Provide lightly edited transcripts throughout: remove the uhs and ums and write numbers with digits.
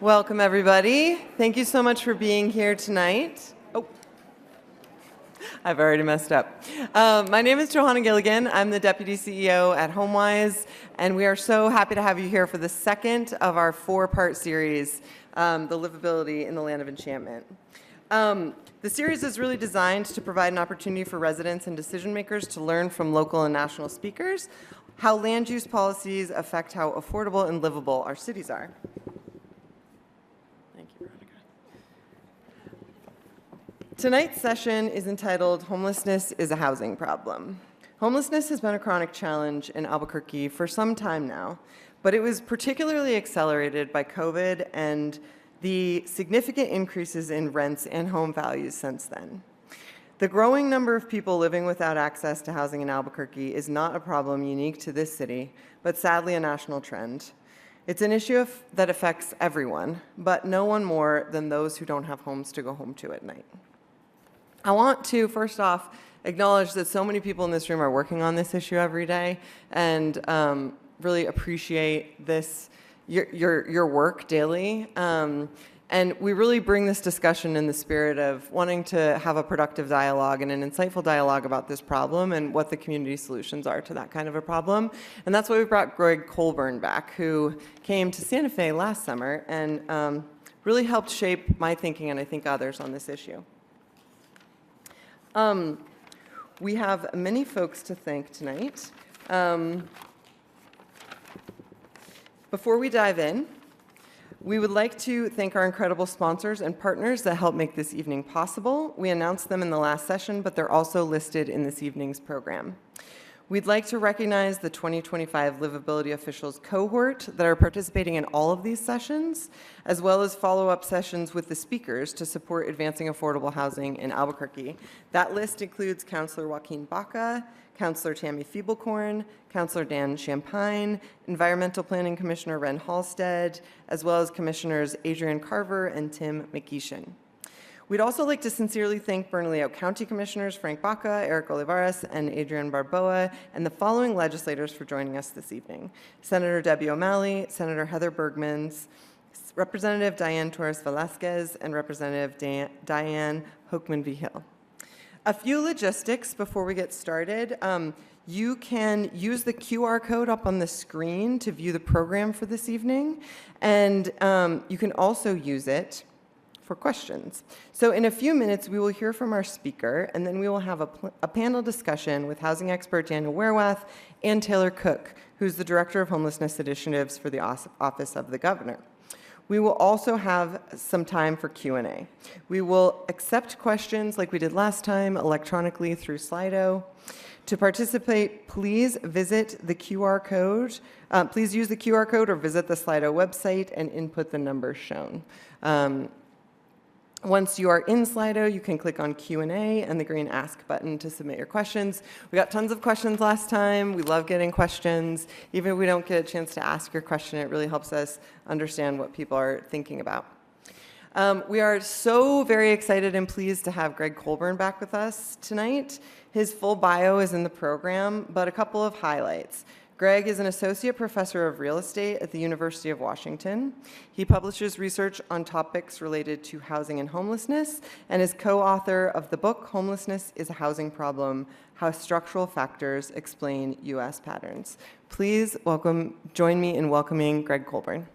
Welcome, everybody. Thank you so much for being here tonight. Oh, I've already messed up. My name is Johanna Gilligan. I'm the Deputy CEO at HomeWise, and we are so happy to have you here for the second of our four-part series, the Livability in the Land of Enchantment. The series is really designed to provide an opportunity for residents and decision makers to learn from local and national speakers how land use policies affect how affordable and livable our cities are. Thank you, Veronica. Tonight's session is entitled Homelessness is a Housing Problem. Homelessness has been a chronic challenge in Albuquerque for some time now, but it was particularly accelerated by COVID and the significant increases in rents and home values since then. The growing number of people living without access to housing in Albuquerque is not a problem unique to this city, but sadly a national trend. It's an issue that affects everyone, but no one more than those who don't have homes to go home to at night. I want to, first off, acknowledge that so many people in this room are working on this issue every day, and really appreciate this, your work daily. And we really bring this discussion in the spirit of wanting to have a productive dialogue and an insightful dialogue about this problem and what the community solutions are to that kind of a problem. And that's why we brought Gregg Colburn back, who came to Santa Fe last summer and really helped shape my thinking, and I think others, on this issue. We have many folks to thank tonight. Before we dive in, we would like to thank our incredible sponsors and partners that help make this evening possible. We announced them in the last session, but they're also listed in this evening's program. We'd like to recognize the 2025 Livability Officials cohort that are participating in all of these sessions, as well as follow-up sessions with the speakers to support advancing affordable housing in Albuquerque. That list includes Councilor Joaquin Baca, Councilor Tammy Feeblecorn, Councilor Dan Champagne, Environmental Planning Commissioner Ren Halstead, as well as Commissioners Adrian Carver and Tim McGeeshan. We'd also like to sincerely thank Bernalillo County Commissioners Frank Baca, Eric Olivares, and Adrian Barboa, and the following legislators for joining us this evening: Senator Debbie O'Malley, Senator Heather Bergmans, Representative Diane Torres Velasquez, and Representative Diane Hochman-Vigil. A few logistics before we get started. You can use the QR code up on the screen to view the program for this evening, and you can also use it for questions. So in a few minutes, we will hear from our speaker, and then we will have a panel discussion with housing expert Daniel Wehrwath and Taylor Cook, who's the Director of Homelessness Initiatives for the Office of the Governor. We will also have some time for Q&A. We will accept questions like we did last time electronically through Slido. To participate, please visit the QR code. Please use the QR code or visit the Slido website and input the numbers shown. Once you are in Slido, you can click on Q&A and the green Ask button to submit your questions. We got tons of questions last time. We love getting questions. Even if we don't get a chance to ask your question, it really helps us understand what people are thinking about. We are so very excited and pleased to have Gregg Colburn back with us tonight. His full bio is in the program, but a couple of highlights. Gregg is an associate professor of real estate at the University of Washington. He publishes research on topics related to housing and homelessness and is co-author of the book Homelessness is a Housing Problem: How Structural Factors Explain U.S. Patterns. Please join me in welcoming Gregg Colburn.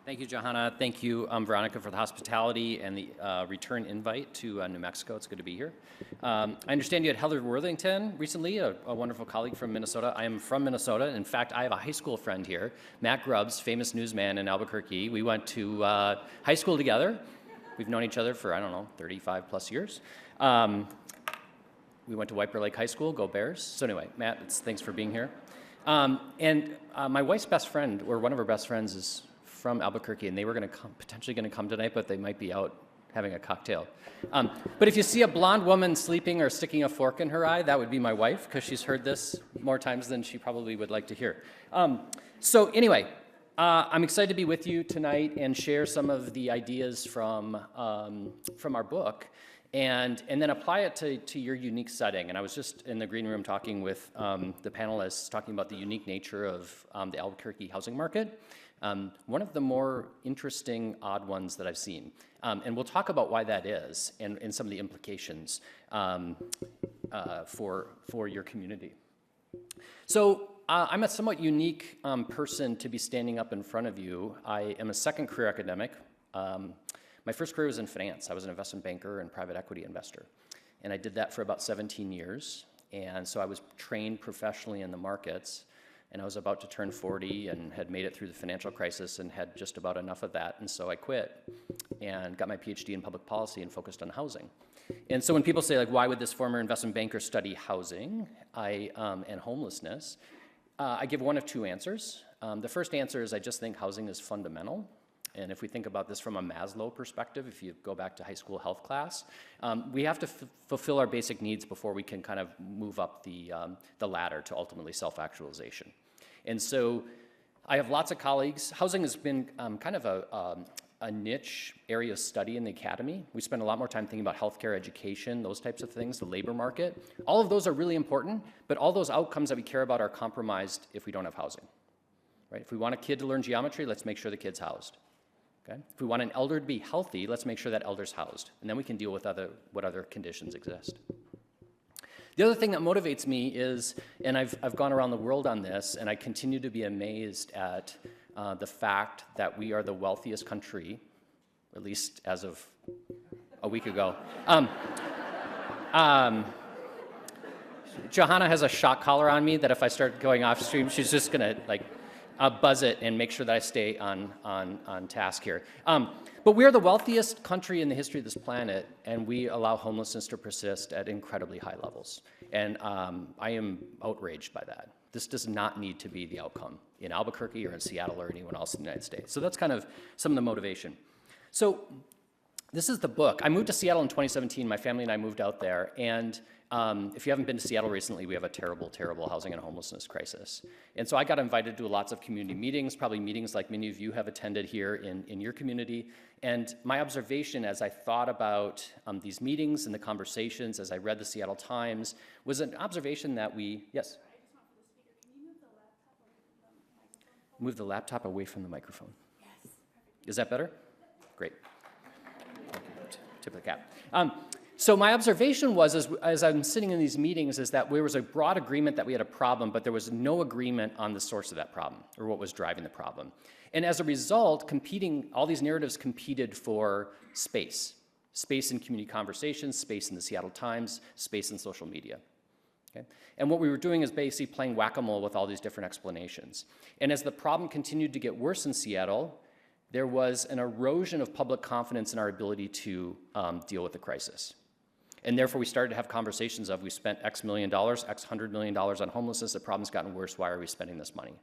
Thank you, Johanna. Thank you, Veronica, for the hospitality and the return invite to New Mexico. It's good to be here. I understand you had Heather Worthington recently, a wonderful colleague from Minnesota. I am from Minnesota. In fact, I have a high school friend here, Matt Grubbs, famous newsman in Albuquerque. We went to high school together. We've known each other for, 35 plus years. We went to White Bear Lake High School, go Bears. So anyway, Matt, thanks for being here. My wife's best friend, or one of her best friends, is from Albuquerque, and they were potentially going to come tonight, but they might be out having a cocktail. But if you see a blonde woman sleeping or sticking a fork in her eye, that would be my wife, because she's heard this more times than she probably would like to hear. So anyway, I'm excited to be with you tonight and share some of the ideas from our book. and then apply it to your unique setting. And I was just in the green room talking with the panelists, talking about the unique nature of the Albuquerque housing market. One of the more interesting, odd ones that I've seen. And we'll talk about why that is and some of the implications for your community. So I'm a somewhat unique person to be standing up in front of you. I am a second career academic. My first career was in finance. I was an investment banker and private equity investor. And I did that for about 17 years. And so I was trained professionally in the markets. And I was about to turn 40 and had made it through the financial crisis and had just about enough of that. And so I quit and got my PhD in public policy and focused on housing. And so when people say, like, why would this former investment banker study housing and homelessness, I give one of two answers. The first answer is I just think housing is fundamental. And if we think about this from a Maslow perspective, if you go back to high school health class, we have to fulfill our basic needs before we can kind of move up the ladder to ultimately self-actualization. And so I have lots of colleagues. Housing has been kind of a niche area of study in the academy. We spend a lot more time thinking about healthcare, education, those types of things, the labor market. All of those are really important, but all those outcomes that we care about are compromised if we don't have housing. Right? If we want a kid to learn geometry, let's make sure the kid's housed. Okay? If we want an elder to be healthy, let's make sure that elder's housed, and then we can deal with what other conditions exist. The other thing that motivates me is, and I've gone around the world on this, and I continue to be amazed at the fact that we are the wealthiest country, at least as of a week ago. Johanna has a shock collar on me that if I start going off stream, she's just gonna buzz it and make sure that I stay on task here. But we are the wealthiest country in the history of this planet, and we allow homelessness to persist at incredibly high levels. And I am outraged by that. This does not need to be the outcome in Albuquerque or in Seattle or anyone else in the United States. So that's kind of some of the motivation. So this is the book. I moved to Seattle in 2017. My family and I moved out there, and if you haven't been to Seattle recently, we have a terrible, terrible housing and homelessness crisis. And so I got invited to lots of community meetings, probably meetings like many of you have attended here in your community. And my observation as I thought about these meetings and the conversations, as I read the Seattle Times, was an observation that yes? Move the laptop away from the microphone. Yes. Is that better? Great. Tip of the cap. So my observation was, as I'm sitting in these meetings, is that there was a broad agreement that we had a problem, but there was no agreement on the source of that problem, or what was driving the problem. And as a result, all these narratives competed for space. Space in community conversations, space in the Seattle Times, space in social media. Okay? And what we were doing is basically playing whack-a-mole with all these different explanations. And as the problem continued to get worse in Seattle, there was an erosion of public confidence in our ability to deal with the crisis. And therefore, we started to have conversations of, we spent X million dollars, X $100 million on homelessness, the problem's gotten worse, why are we spending this money?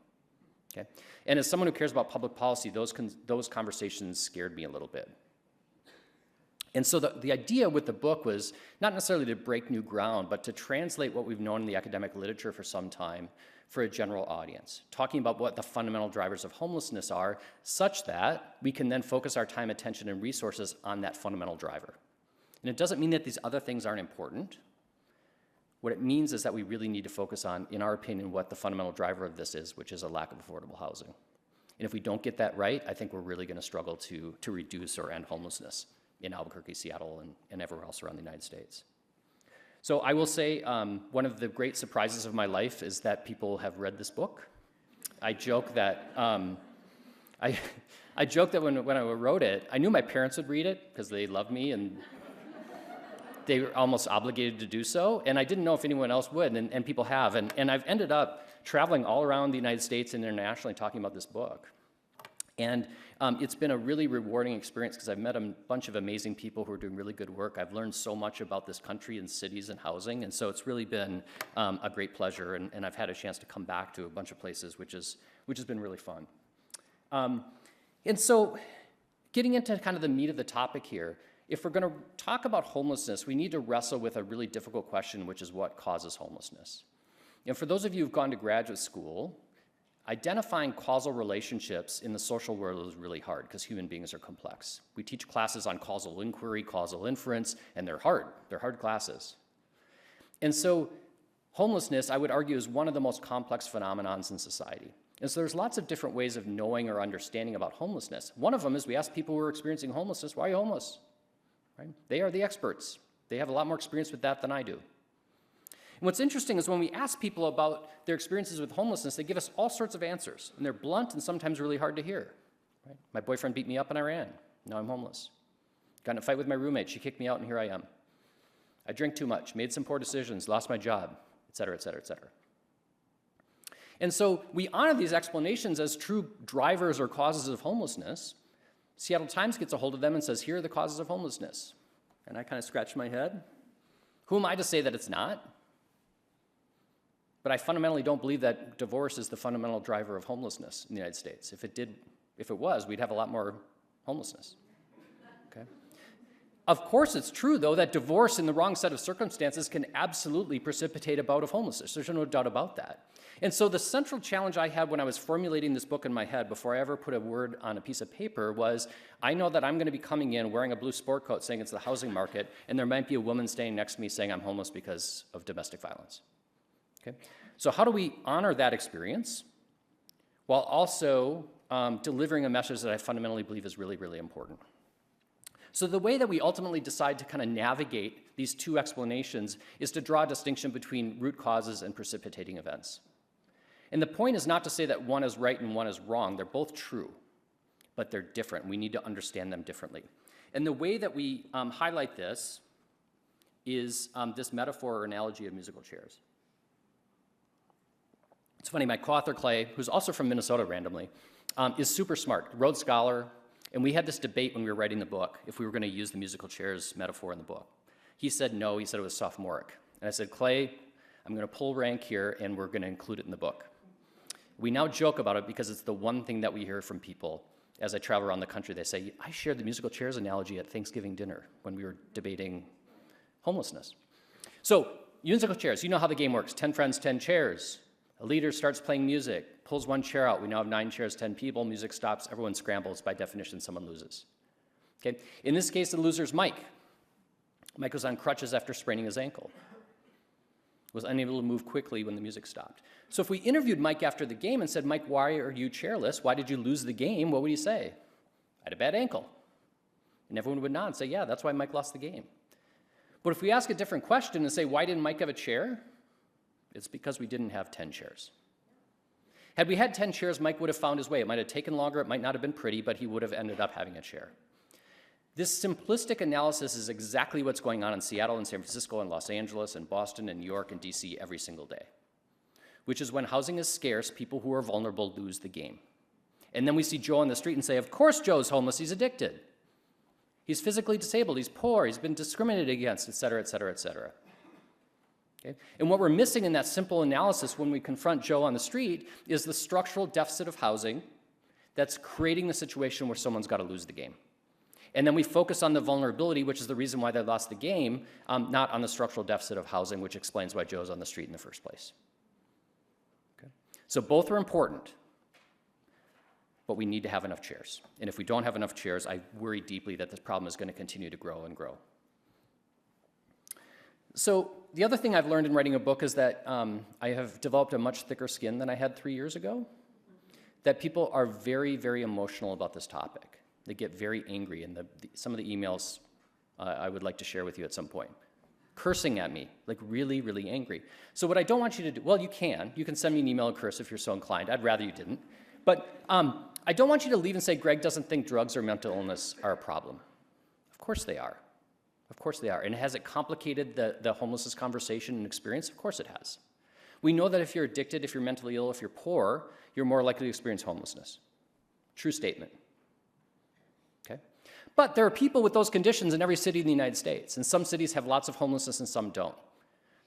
Okay? And as someone who cares about public policy, those conversations scared me a little bit. And so the idea with the book was not necessarily to break new ground, but to translate what we've known in the academic literature for some time for a general audience, talking about what the fundamental drivers of homelessness are, such that we can then focus our time, attention, and resources on that fundamental driver. And it doesn't mean that these other things aren't important. What it means is that we really need to focus on, in our opinion, what the fundamental driver of this is, which is a lack of affordable housing. And if we don't get that right, I think we're really going to struggle to reduce or end homelessness in Albuquerque, Seattle, and everywhere else around the United States. So I will say one of the great surprises of my life is that people have read this book. I joke that I joke that when I wrote it, I knew my parents would read it because they love me and they were almost obligated to do so, and I didn't know if anyone else would, and people have. And I've ended up traveling all around the United States and internationally talking about this book. And it's been a really rewarding experience because I've met a bunch of amazing people who are doing really good work. I've learned so much about this country and cities and housing, and so it's really been a great pleasure, and I've had a chance to come back to a bunch of places, which has been really fun. And so getting into kind of the meat of the topic here, if we're going to talk about homelessness, we need to wrestle with a really difficult question, which is what causes homelessness. And for those of you who've gone to graduate school, identifying causal relationships in the social world is really hard because human beings are complex. We teach classes on causal inquiry, causal inference, and they're hard. They're hard classes. And so homelessness, I would argue, is one of the most complex phenomenons in society. And so there's lots of different ways of knowing or understanding about homelessness. One of them is we ask people who are experiencing homelessness, why are you homeless? Right? They are the experts. They have a lot more experience with that than I do. And what's interesting is when we ask people about their experiences with homelessness, they give us all sorts of answers. And they're blunt and sometimes really hard to hear. Right? My boyfriend beat me up and I ran. Now I'm homeless. Got in a fight with my roommate. She kicked me out and here I am. I drank too much, made some poor decisions, lost my job, et cetera, et cetera, et cetera. And so we honor these explanations as true drivers or causes of homelessness. Seattle Times gets a hold of them and says, here are the causes of homelessness. And I kind of scratch my head. Who am I to say that it's not? But I fundamentally don't believe that divorce is the fundamental driver of homelessness in the United States. If it was, we'd have a lot more homelessness. Okay? Of course it's true, though, that divorce in the wrong set of circumstances can absolutely precipitate a bout of homelessness. There's no doubt about that. And so the central challenge I had when I was formulating this book in my head before I ever put a word on a piece of paper was, I know that I'm going to be coming in wearing a blue sport coat saying it's the housing market, and there might be a woman standing next to me saying I'm homeless because of domestic violence. Okay? So how do we honor that experience while also delivering a message that I fundamentally believe is really, really important? So the way that we ultimately decide to kind of navigate these two explanations is to draw a distinction between root causes and precipitating events. And the point is not to say that one is right and one is wrong. They're both true, but they're different. We need to understand them differently. And the way that we highlight this is this metaphor or analogy of musical chairs. It's funny, my co-author Clay, who's also from Minnesota randomly, is super smart, Rhodes Scholar, and we had this debate when we were writing the book if we were going to use the musical chairs metaphor in the book. He said no, he said it was sophomoric. And I said, Clay, I'm going to pull rank here and we're going to include it in the book. We now joke about it because it's the one thing that we hear from people as I travel around the country. They say, I shared the musical chairs analogy at Thanksgiving dinner when we were debating homelessness. So, musical chairs, you know how the game works. 10 friends, 10 chairs. A leader starts playing music, pulls one chair out. We now have 9 chairs, 10 people. Music stops. Everyone scrambles. By definition, someone loses. Okay? In this case, the loser is Mike. Mike was on crutches after spraining his ankle. Was unable to move quickly when the music stopped. So if we interviewed Mike after the game and said, Mike, why are you chairless? Why did you lose the game? What would he say? I had a bad ankle. And everyone would nod and say, yeah, that's why Mike lost the game. But if we ask a different question and say, why didn't Mike have a chair? It's because we didn't have 10 chairs. Had we had 10 chairs, Mike would have found his way. It might have taken longer, it might not have been pretty, but he would have ended up having a chair. This simplistic analysis is exactly what's going on in Seattle and San Francisco and Los Angeles and Boston and New York and DC every single day, which is when housing is scarce, people who are vulnerable lose the game. And then we see Joe on the street and say, of course Joe's homeless, he's addicted. He's physically disabled, he's poor, he's been discriminated against, et cetera, et cetera, et cetera. Okay? And what we're missing in that simple analysis when we confront Joe on the street is the structural deficit of housing that's creating the situation where someone's got to lose the game. And then we focus on the vulnerability, which is the reason why they lost the game, not on the structural deficit of housing, which explains why Joe's on the street in the first place. Okay? So both are important, but we need to have enough chairs. And if we don't have enough chairs, I worry deeply that this problem is going to continue to grow and grow. So the other thing I've learned in writing a book is that I have developed a much thicker skin than I had 3 years ago, that people are very, very emotional about this topic. They get very angry, and some of the emails I would like to share with you at some point. Cursing at me, like really, really angry. So what I don't want you to do, well, you can send me an email and curse if you're so inclined. I'd rather you didn't. But I don't want you to leave and say, Greg doesn't think drugs or mental illness are a problem. Of course they are. Of course they are. And has it complicated the homelessness conversation and experience? Of course it has. We know that if you're addicted, if you're mentally ill, if you're poor, you're more likely to experience homelessness. True statement. Okay? But there are people with those conditions in every city in the United States, and some cities have lots of homelessness and some don't.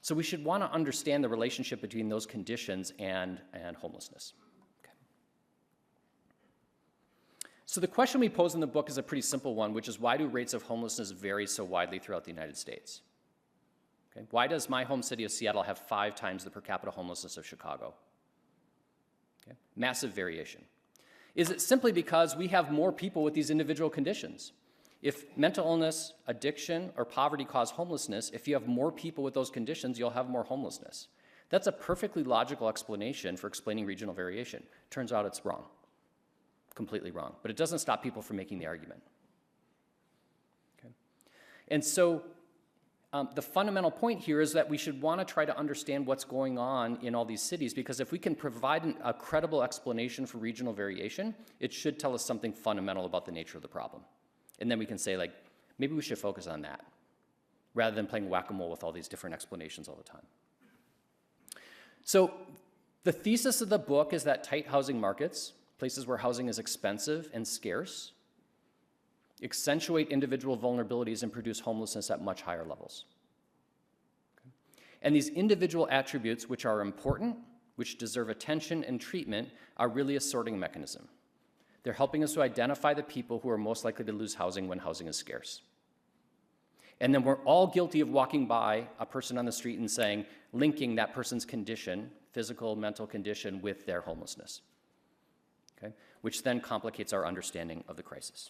So we should want to understand the relationship between those conditions and homelessness. Okay. So the question we pose in the book is a pretty simple one, which is why do rates of homelessness vary so widely throughout the United States? Okay. Why does my home city of Seattle have 5 times the per capita homelessness of Chicago? Okay. Massive variation. Is it simply because we have more people with these individual conditions? If mental illness, addiction, or poverty cause homelessness, if you have more people with those conditions, you'll have more homelessness. That's a perfectly logical explanation for explaining regional variation. Turns out it's wrong, completely wrong. But it doesn't stop people from making the argument. Okay? And so the fundamental point here is that we should want to try to understand what's going on in all these cities, because if we can provide a credible explanation for regional variation, it should tell us something fundamental about the nature of the problem. And then we can say, like, maybe we should focus on that, rather than playing whack-a-mole with all these different explanations all the time. So the thesis of the book is that tight housing markets, places where housing is expensive and scarce, accentuate individual vulnerabilities and produce homelessness at much higher levels. Okay. And these individual attributes, which are important, which deserve attention and treatment, are really a sorting mechanism. They're helping us to identify the people who are most likely to lose housing when housing is scarce. And then we're all guilty of walking by a person on the street and saying, linking that person's condition, physical, mental condition, with their homelessness, okay? Which then complicates our understanding of the crisis.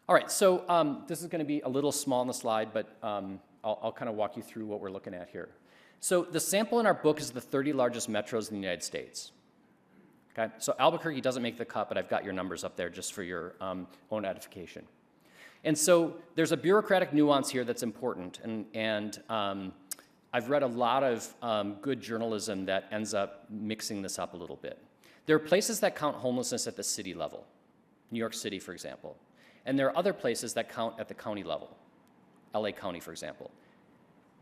All right, so this is going to be a little small on the slide, but I'll kind of walk you through what we're looking at here. So the sample in our book is the 30 largest metros in the United States. Okay, so Albuquerque doesn't make the cut, but I've got your numbers up there just for your own edification. And so there's a bureaucratic nuance here that's important, and I've read a lot of good journalism that ends up mixing this up a little bit. There are places that count homelessness at the city level, New York City, for example. And there are other places that count at the county level, LA County, for example.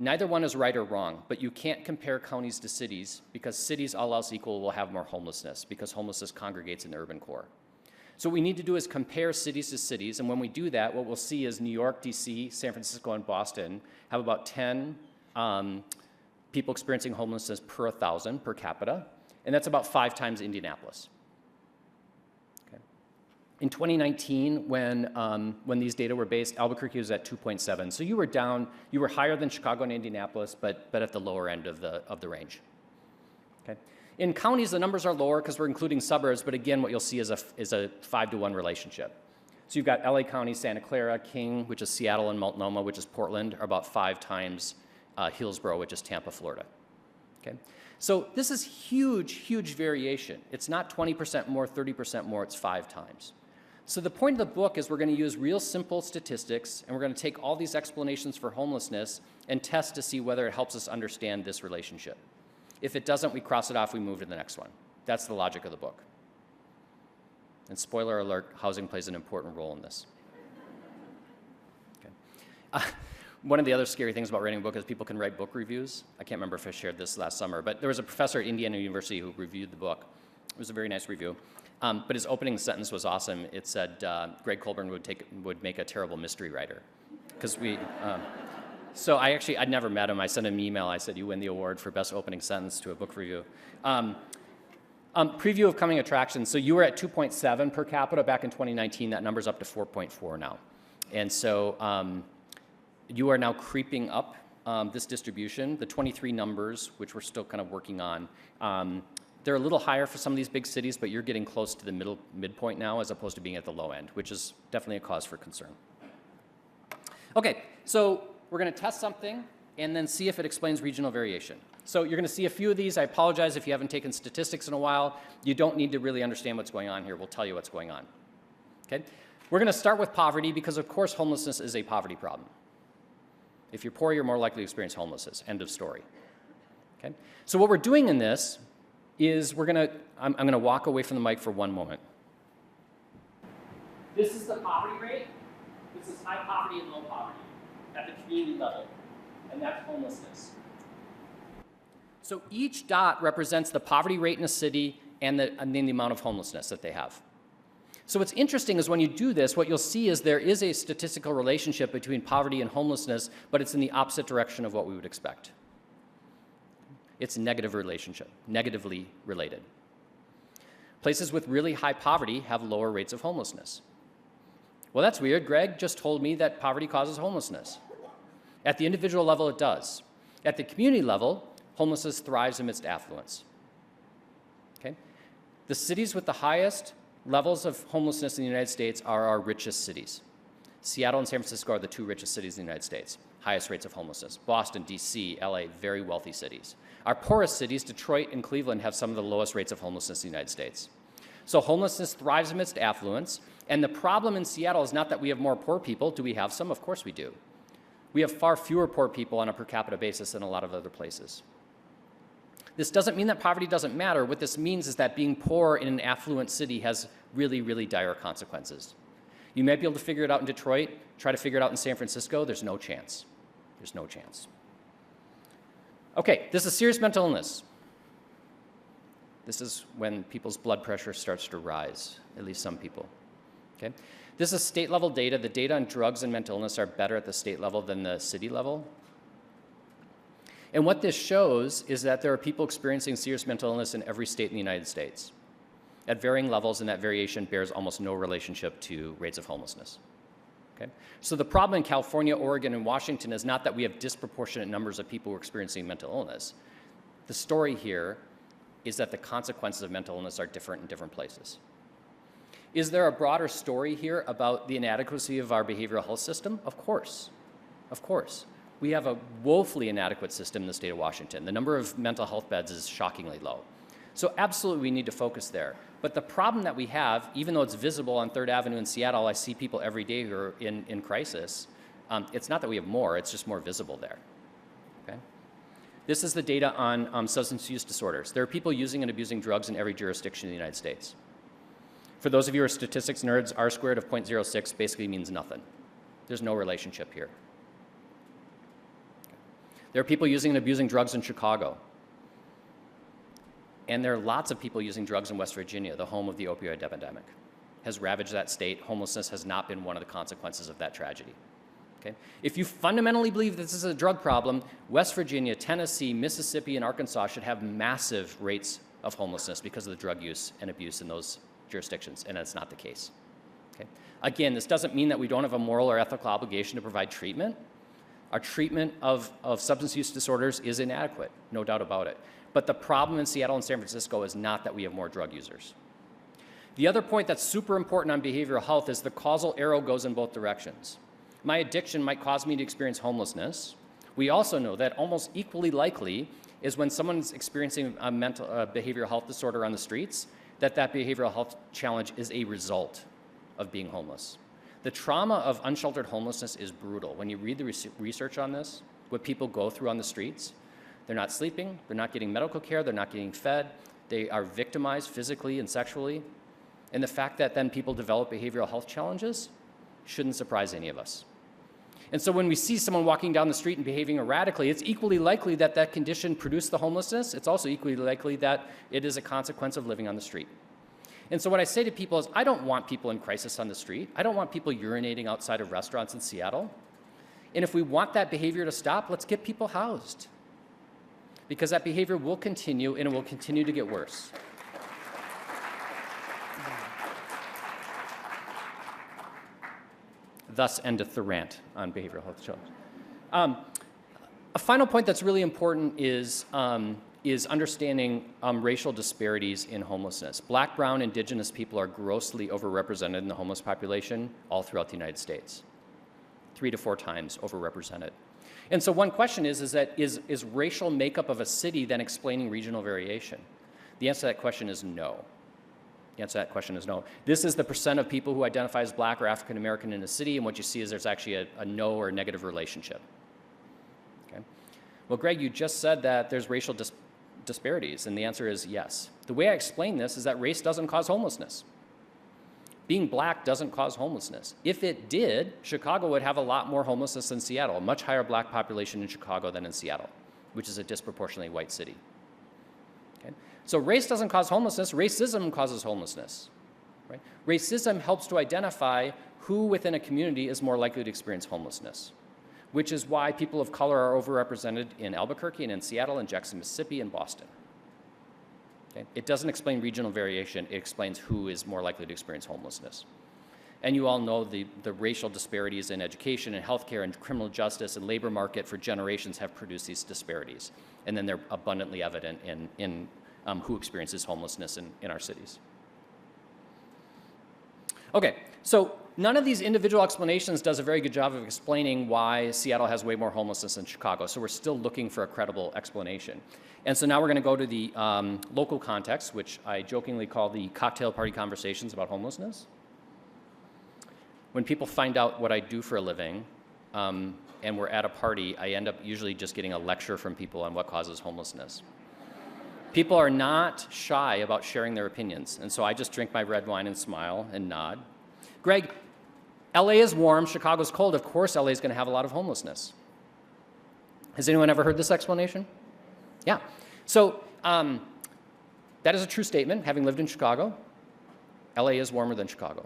Neither one is right or wrong, but you can't compare counties to cities, because cities, all else equal, will have more homelessness, because homelessness congregates in the urban core. So what we need to do is compare cities to cities, and when we do that, what we'll see is New York, DC, San Francisco, and Boston have about 10 people experiencing homelessness per 1,000 per capita, and that's about 5 times Indianapolis. In 2019, when these data were based, Albuquerque was at 2.7. So you were down, you were higher than Chicago and Indianapolis, but at the lower end of the range. Okay. In counties, the numbers are lower because we're including suburbs, but again, what you'll see is a 5-to-1 relationship. So you've got LA County, Santa Clara, King, which is Seattle, and Multnomah, which is Portland, are about 5 times Hillsborough, which is Tampa, Florida. Okay. So this is huge, huge variation. It's not 20% more, 30% more, it's 5 times. So the point of the book is we're going to use real simple statistics, and we're going to take all these explanations for homelessness and test to see whether it helps us understand this relationship. If it doesn't, we cross it off, we move to the next one. That's the logic of the book. And spoiler alert, housing plays an important role in this. Okay. One of the other scary things about writing a book is people can write book reviews. I can't remember if I shared this last summer, but there was a professor at Indiana University who reviewed the book. It was a very nice review. But his opening sentence was awesome. It said Gregg Colburn would make a terrible mystery writer. Because so I'd never met him. I sent him an email. I said, you win the award for best opening sentence to a book review. Preview of coming attractions. So you were at 2.7 per capita back in 2019. That number's up to 4.4 now. And so you are now creeping up this distribution. The 23 numbers, which we're still kind of working on, they're a little higher for some of these big cities, but you're getting close to the midpoint now as opposed to being at the low end, which is definitely a cause for concern. Okay, so we're going to test something and then see if it explains regional variation. So you're going to see a few of these. I apologize if you haven't taken statistics in a while. You don't need to really understand what's going on here. We'll tell you what's going on. Okay? We're going to start with poverty because, of course, homelessness is a poverty problem. If you're poor, you're more likely to experience homelessness. End of story. Okay? So what we're doing in this is I'm going to walk away from the mic for one moment. This is the poverty rate. This is high poverty and low poverty at the community level, and that's homelessness. So each dot represents the poverty rate in a city and then the amount of homelessness that they have. So what's interesting is when you do this, what you'll see is there is a statistical relationship between poverty and homelessness, but it's in the opposite direction of what we would expect. It's a negative relationship, negatively related. Places with really high poverty have lower rates of homelessness. Well, that's weird. Greg just told me that poverty causes homelessness. At the individual level, it does. At the community level, homelessness thrives amidst affluence. The cities with the highest levels of homelessness in the United States are our richest cities. Seattle and San Francisco are the two richest cities in the United States, highest rates of homelessness. Boston, DC, LA, very wealthy cities. Our poorest cities, Detroit and Cleveland, have some of the lowest rates of homelessness in the United States. So homelessness thrives amidst affluence, and the problem in Seattle is not that we have more poor people. Do we have some? Of course we do. We have far fewer poor people on a per capita basis than a lot of other places. This doesn't mean that poverty doesn't matter. What this means is that being poor in an affluent city has really, really dire consequences. You might be able to figure it out in Detroit, try to figure it out in San Francisco. There's no chance. There's no chance. Okay, this is serious mental illness. This is when people's blood pressure starts to rise, at least some people. Okay? This is state-level data. The data on drugs and mental illness are better at the state level than the city level. And what this shows is that there are people experiencing serious mental illness in every state in the United States at varying levels, and that variation bears almost no relationship to rates of homelessness. Okay? So the problem in California, Oregon, and Washington is not that we have disproportionate numbers of people who are experiencing mental illness. The story here is that the consequences of mental illness are different in different places. Is there a broader story here about the inadequacy of our behavioral health system? Of course. Of course. We have a woefully inadequate system in the state of Washington. The number of mental health beds is shockingly low. So absolutely we need to focus there. But the problem that we have, even though it's visible on 3rd Avenue in Seattle, I see people every day who are in crisis, it's not that we have more, it's just more visible there. Okay? This is the data on substance use disorders. There are people using and abusing drugs in every jurisdiction in the United States. For those of you who are statistics nerds, R squared of 0.06 basically means nothing. There's no relationship here. There are people using and abusing drugs in Chicago. And there are lots of people using drugs in West Virginia, the home of the opioid epidemic. Has ravaged that state. Homelessness has not been one of the consequences of that tragedy. Okay? If you fundamentally believe this is a drug problem, West Virginia, Tennessee, Mississippi, and Arkansas should have massive rates of homelessness because of the drug use and abuse in those jurisdictions, and that's not the case. Okay? Again, this doesn't mean that we don't have a moral or ethical obligation to provide treatment. Our treatment of substance use disorders is inadequate, no doubt about it. But the problem in Seattle and San Francisco is not that we have more drug users. The other point that's super important on behavioral health is the causal arrow goes in both directions. My addiction might cause me to experience homelessness. We also know that almost equally likely is when someone's experiencing a behavioral health disorder on the streets, that behavioral health challenge is a result of being homeless. The trauma of unsheltered homelessness is brutal. When you read the research on this, what people go through on the streets, they're not sleeping, they're not getting medical care, they're not getting fed, they are victimized physically and sexually. And the fact that then people develop behavioral health challenges shouldn't surprise any of us. And so when we see someone walking down the street and behaving erratically, it's equally likely that that condition produced the homelessness. It's also equally likely that it is a consequence of living on the street. And so what I say to people is, I don't want people in crisis on the street. I don't want people urinating outside of restaurants in Seattle. And if we want that behavior to stop, let's get people housed. Because that behavior will continue, and it will continue to get worse. Thus endeth the rant on behavioral health challenge. A final point that's really important is understanding racial disparities in homelessness. Black, brown, indigenous people are grossly overrepresented in the homeless population all throughout the United States. 3 to 4 times overrepresented. And so one question is racial makeup of a city then explaining regional variation? The answer to that question is no. The answer to that question is no. This is the percent of people who identify as black or African American in a city, and what you see is there's actually a no or negative relationship. Okay? Well, Greg, you just said that there's racial disparities, and the answer is yes. The way I explain this is that race doesn't cause homelessness. Being black doesn't cause homelessness. If it did, Chicago would have a lot more homelessness than Seattle, a much higher black population in Chicago than in Seattle, which is a disproportionately white city. Okay? So race doesn't cause homelessness, racism causes homelessness. Right? Racism helps to identify who within a community is more likely to experience homelessness, which is why people of color are overrepresented in Albuquerque and in Seattle and Jackson, Mississippi and Boston. Okay? It doesn't explain regional variation, it explains who is more likely to experience homelessness. And you all know the racial disparities in education and healthcare and criminal justice and labor market for generations have produced these disparities. And then they're abundantly evident in who experiences homelessness in our cities. Okay, so none of these individual explanations does a very good job of explaining why Seattle has way more homelessness than Chicago, so we're still looking for a credible explanation. And so now we're going to go to the local context, which I jokingly call the cocktail party conversations about homelessness. When people find out what I do for a living, and we're at a party, I end up usually just getting a lecture from people on what causes homelessness. People are not shy about sharing their opinions, and so I just drink my red wine and smile and nod. Greg, LA is warm, Chicago's cold, of course LA is going to have a lot of homelessness. Has anyone ever heard this explanation? Yeah. So that is a true statement, having lived in Chicago. LA is warmer than Chicago.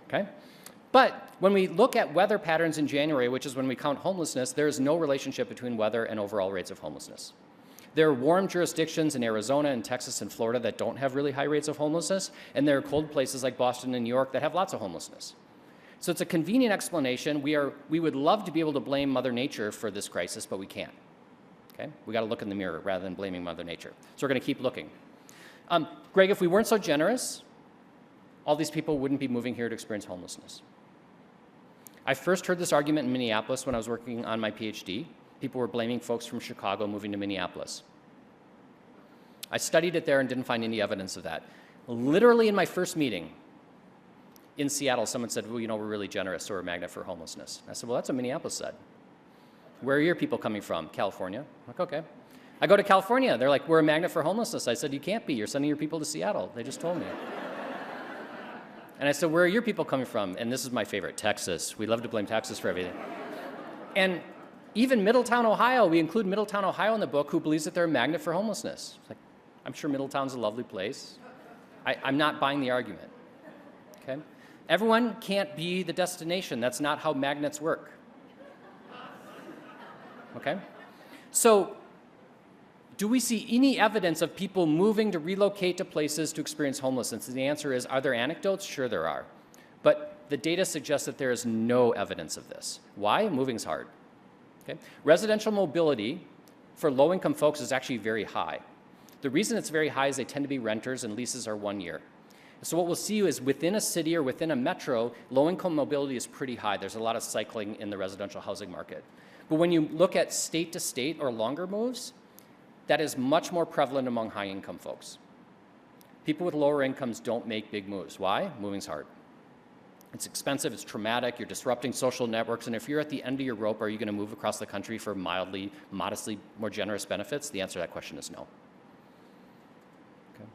Okay? But when we look at weather patterns in January, which is when we count homelessness, there is no relationship between weather and overall rates of homelessness. There are warm jurisdictions in Arizona and Texas and Florida that don't have really high rates of homelessness, and there are cold places like Boston and New York that have lots of homelessness. So it's a convenient explanation. We would love to be able to blame Mother Nature for this crisis, but we can't. Okay? We got to look in the mirror rather than blaming Mother Nature. So we're going to keep looking. Greg, if we weren't so generous, all these people wouldn't be moving here to experience homelessness. I first heard this argument in Minneapolis when I was working on my PhD. People were blaming folks from Chicago moving to Minneapolis. I studied it there and didn't find any evidence of that. Literally in my first meeting in Seattle, someone said, well, you know, we're really generous, so we're a magnet for homelessness. I said, well, that's what Minneapolis said. Where are your people coming from? California. I'm like, okay. I go to California. They're like, we're a magnet for homelessness. I said, you can't be. You're sending your people to Seattle. They just told me. And I said, where are your people coming from? And this is my favorite, Texas. We love to blame Texas for everything. And even Middletown, Ohio, we include Middletown, Ohio in the book, who believes that they're a magnet for homelessness. It's like, I'm sure Middletown's a lovely place. I'm not buying the argument. Okay? Everyone can't be the destination. That's not how magnets work. Okay? So, do we see any evidence of people moving to relocate to places to experience homelessness? And the answer is, are there anecdotes? Sure there are. But the data suggests that there is no evidence of this. Why? Moving's hard. Okay? Residential mobility for low-income folks is actually very high. The reason it's very high is they tend to be renters and leases are 1 year. So what we'll see is within a city or within a metro, low-income mobility is pretty high. There's a lot of cycling in the residential housing market. But when you look at state to state or longer moves, that is much more prevalent among high-income folks. People with lower incomes don't make big moves. Why? Moving's hard. It's expensive, it's traumatic, you're disrupting social networks, and if you're at the end of your rope, are you going to move across the country for modestly more generous benefits? The answer to that question is no. Okay.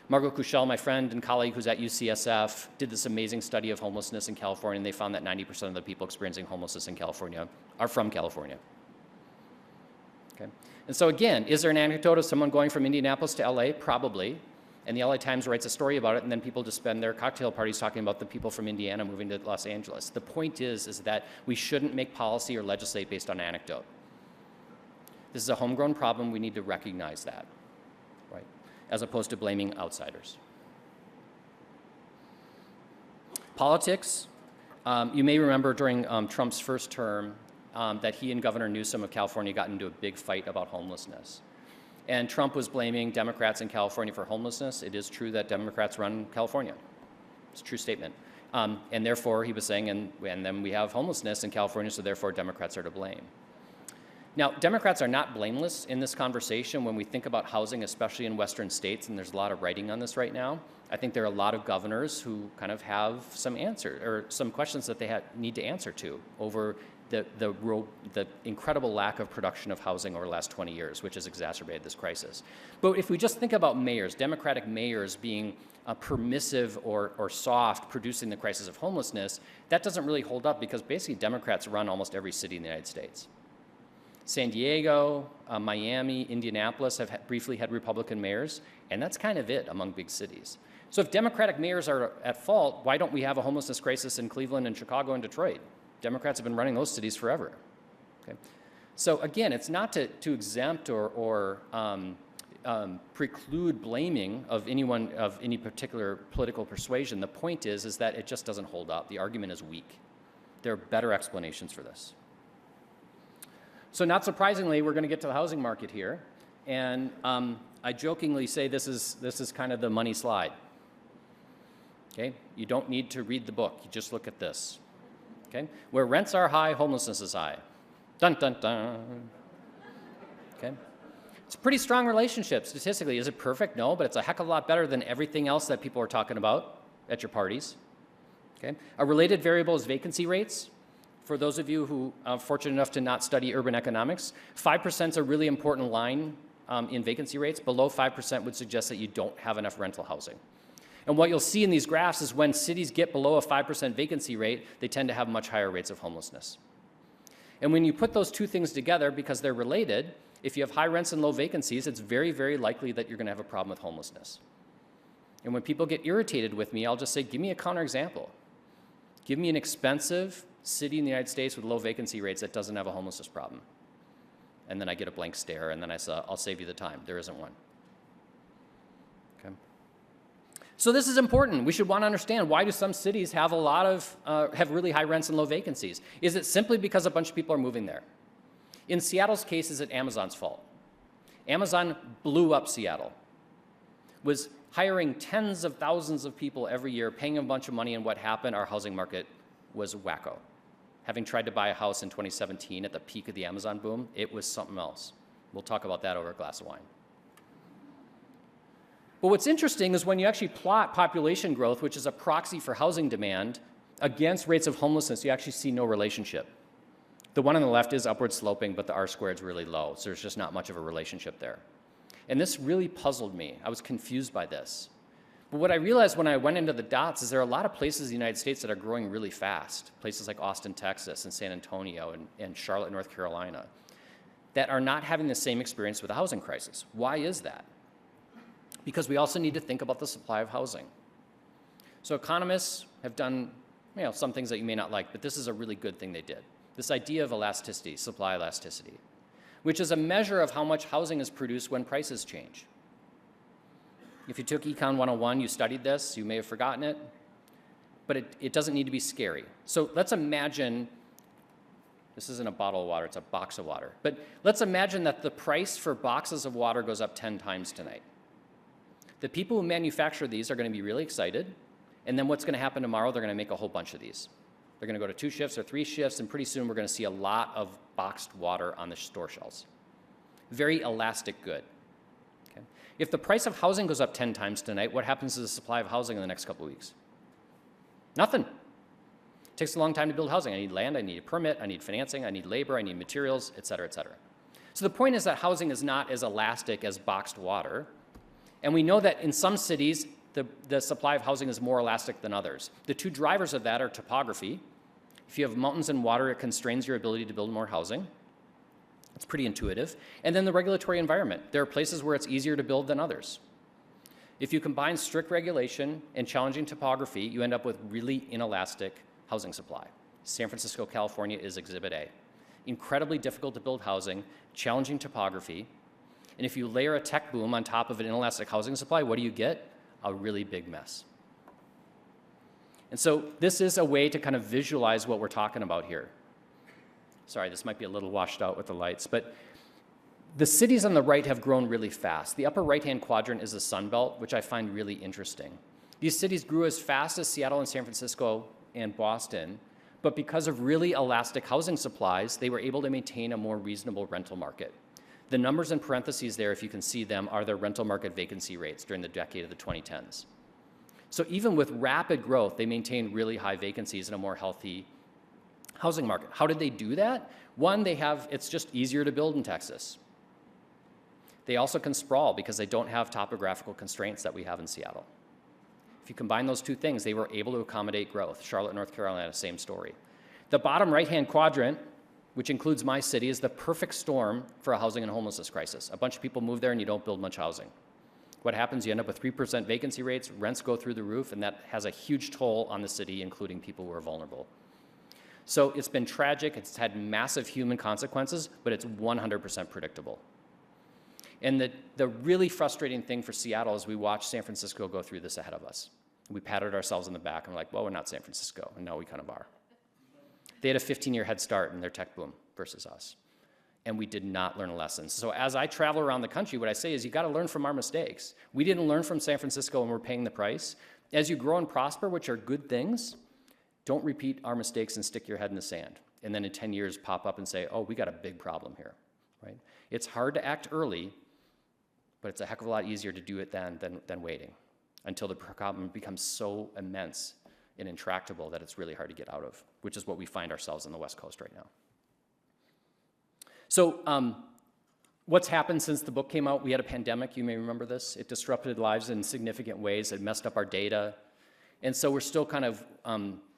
Margot Kuchel, my friend and colleague who's at UCSF, did this amazing study of homelessness in California, and they found that 90% of the people experiencing homelessness in California are from California. Okay. And so again, is there an anecdote of someone going from Indianapolis to LA? Probably. And the LA Times writes a story about it, and then people just spend their cocktail parties talking about the people from Indiana moving to Los Angeles. The point is that we shouldn't make policy or legislate based on anecdote. This is a homegrown problem. We need to recognize that, right? As opposed to blaming outsiders. Politics. You may remember during Trump's first term, that he and Governor Newsom of California got into a big fight about homelessness. And Trump was blaming Democrats in California for homelessness. It is true that Democrats run California. It's a true statement. And therefore, he was saying, and then we have homelessness in California, so therefore Democrats are to blame. Now, Democrats are not blameless in this conversation when we think about housing, especially in Western states, and there's a lot of writing on this right now. I think there are a lot of governors who kind of have some answers, or some questions that they need to answer to over the incredible lack of production of housing over the last 20 years, which has exacerbated this crisis. But if we just think about mayors, Democratic mayors being permissive or soft, producing the crisis of homelessness, that doesn't really hold up because basically Democrats run almost every city in the United States. San Diego, Miami, Indianapolis have briefly had Republican mayors, and that's kind of it among big cities. So if Democratic mayors are at fault, why don't we have a homelessness crisis in Cleveland and Chicago and Detroit? Democrats have been running those cities forever. Okay? So again, it's not to exempt or preclude blaming of anyone of any particular political persuasion. The point is that it just doesn't hold up. The argument is weak. There are better explanations for this. So not surprisingly, we're going to get to the housing market here. And I jokingly say this is kind of the money slide. Okay? You don't need to read the book. You just look at this. Okay? Where rents are high, homelessness is high. Dun, dun, dun. Okay? It's a pretty strong relationship statistically. Is it perfect? No, but it's a heck of a lot better than everything else that people are talking about at your parties. Okay? A related variable is vacancy rates. For those of you who are fortunate enough to not study urban economics, 5% is a really important line in vacancy rates. Below 5% would suggest that you don't have enough rental housing. And what you'll see in these graphs is when cities get below a 5% vacancy rate, they tend to have much higher rates of homelessness. And when you put those two things together, because they're related, if you have high rents and low vacancies, it's very, very likely that you're going to have a problem with homelessness. And when people get irritated with me, I'll just say, give me a counterexample. Give me an expensive city in the United States with low vacancy rates that doesn't have a homelessness problem. And then I get a blank stare, and then I say, I'll save you the time. There isn't one. Okay. So this is important. We should want to understand, why do some cities have have really high rents and low vacancies? Is it simply because a bunch of people are moving there? In Seattle's case, is it Amazon's fault? Amazon blew up Seattle, was hiring tens of thousands of people every year, paying a bunch of money, and what happened? Our housing market was wacko. Having tried to buy a house in 2017 at the peak of the Amazon boom, it was something else. We'll talk about that over a glass of wine. But what's interesting is when you actually plot population growth, which is a proxy for housing demand, against rates of homelessness, you actually see no relationship. The one on the left is upward sloping, but the R-squared is really low, so there's just not much of a relationship there. And this really puzzled me. I was confused by this. But what I realized when I went into the dots is there are a lot of places in the United States that are growing really fast, places like Austin, Texas, and San Antonio, and Charlotte, North Carolina, that are not having the same experience with the housing crisis. Why is that? Because we also need to think about the supply of housing. So economists have done some things that you may not like, but this is a really good thing they did. This idea of elasticity, supply elasticity, which is a measure of how much housing is produced when prices change. If you took Econ 101, you studied this, you may have forgotten it, but it doesn't need to be scary. So let's imagine, this isn't a bottle of water, it's a box of water, but let's imagine that the price for boxes of water goes up 10 times tonight. The people who manufacture these are going to be really excited, and then what's going to happen tomorrow? They're going to make a whole bunch of these. They're going to go to 2 shifts or 3 shifts, and pretty soon we're going to see a lot of boxed water on the store shelves. Very elastic good. Okay. If the price of housing goes up 10 times tonight, what happens to the supply of housing in the next couple of weeks? Nothing. It takes a long time to build housing. I need land, I need a permit, I need financing, I need labor, I need materials, et cetera, et cetera. So the point is that housing is not as elastic as boxed water. And we know that in some cities, the supply of housing is more elastic than others. The two drivers of that are topography. If you have mountains and water, it constrains your ability to build more housing. It's pretty intuitive. And then the regulatory environment. There are places where it's easier to build than others. If you combine strict regulation and challenging topography, you end up with really inelastic housing supply. San Francisco, California is Exhibit A. Incredibly difficult to build housing, challenging topography. And if you layer a tech boom on top of an inelastic housing supply, what do you get? A really big mess. And so this is a way to kind of visualize what we're talking about here. Sorry, this might be a little washed out with the lights, but the cities on the right have grown really fast. The upper right-hand quadrant is the Sun Belt, which I find really interesting. These cities grew as fast as Seattle and San Francisco and Boston, but because of really elastic housing supplies, they were able to maintain a more reasonable rental market. The numbers in parentheses there, if you can see them, are their rental market vacancy rates during the decade of the 2010s. So even with rapid growth, they maintained really high vacancies in a more healthy housing market. How did they do that? One, it's just easier to build in Texas. They also can sprawl because they don't have topographical constraints that we have in Seattle. If you combine those two things, they were able to accommodate growth. Charlotte, North Carolina, same story. The bottom right-hand quadrant, which includes my city, is the perfect storm for a housing and homelessness crisis. A bunch of people move there and you don't build much housing. What happens? You end up with 3% vacancy rates, rents go through the roof, and that has a huge toll on the city, including people who are vulnerable. So it's been tragic, it's had massive human consequences, but it's 100% predictable. And the really frustrating thing for Seattle is we watched San Francisco go through this ahead of us. We patted ourselves on the back and we're like, well, we're not San Francisco, and now we kind of are. They had a 15-year head start in their tech boom versus us. and we did not learn a lesson. So as I travel around the country, what I say is you got to learn from our mistakes. We didn't learn from San Francisco and we're paying the price. As you grow and prosper, which are good things, don't repeat our mistakes and stick your head in the sand. And then in 10 years pop up and say, oh, we got a big problem here, right? It's hard to act early, but it's a heck of a lot easier to do it than waiting until the problem becomes so immense and intractable that it's really hard to get out of, which is what we find ourselves on the West Coast right now. So what's happened since the book came out? We had a pandemic, you may remember this. It disrupted lives in significant ways. It messed up our data. And so we're still kind of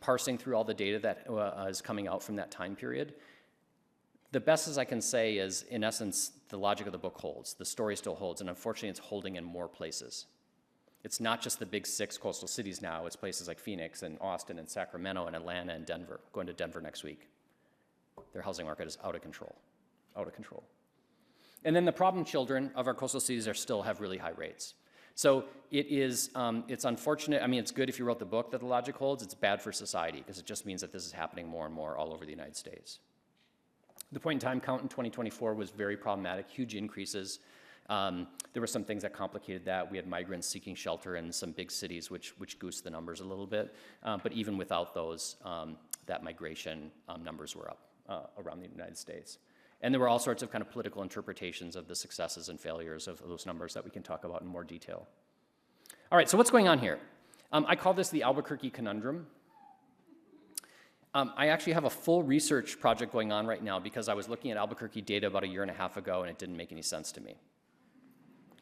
parsing through all the data that is coming out from that time period. The best as I can say is, in essence, the logic of the book holds. The story still holds, and unfortunately it's holding in more places. It's not just the big 6 coastal cities now. It's places like Phoenix and Austin and Sacramento and Atlanta and Denver. Going to Denver next week. Their housing market is out of control. Out of control. And then the problem children of our coastal cities still have really high rates. So it's unfortunate. I mean, it's good if you wrote the book that the logic holds. It's bad for society because it just means that this is happening more and more all over the United States. The point-in-time count in 2024 was very problematic, huge increases. There were some things that complicated that. We had migrants seeking shelter in some big cities, which goosed the numbers a little bit. But even without those, that migration numbers were up around the United States. And there were all sorts of kind of political interpretations of the successes and failures of those numbers that we can talk about in more detail. All right, so what's going on here? I call this the Albuquerque conundrum. I actually have a full research project going on right now because I was looking at Albuquerque data about 1.5 years ago and it didn't make any sense to me.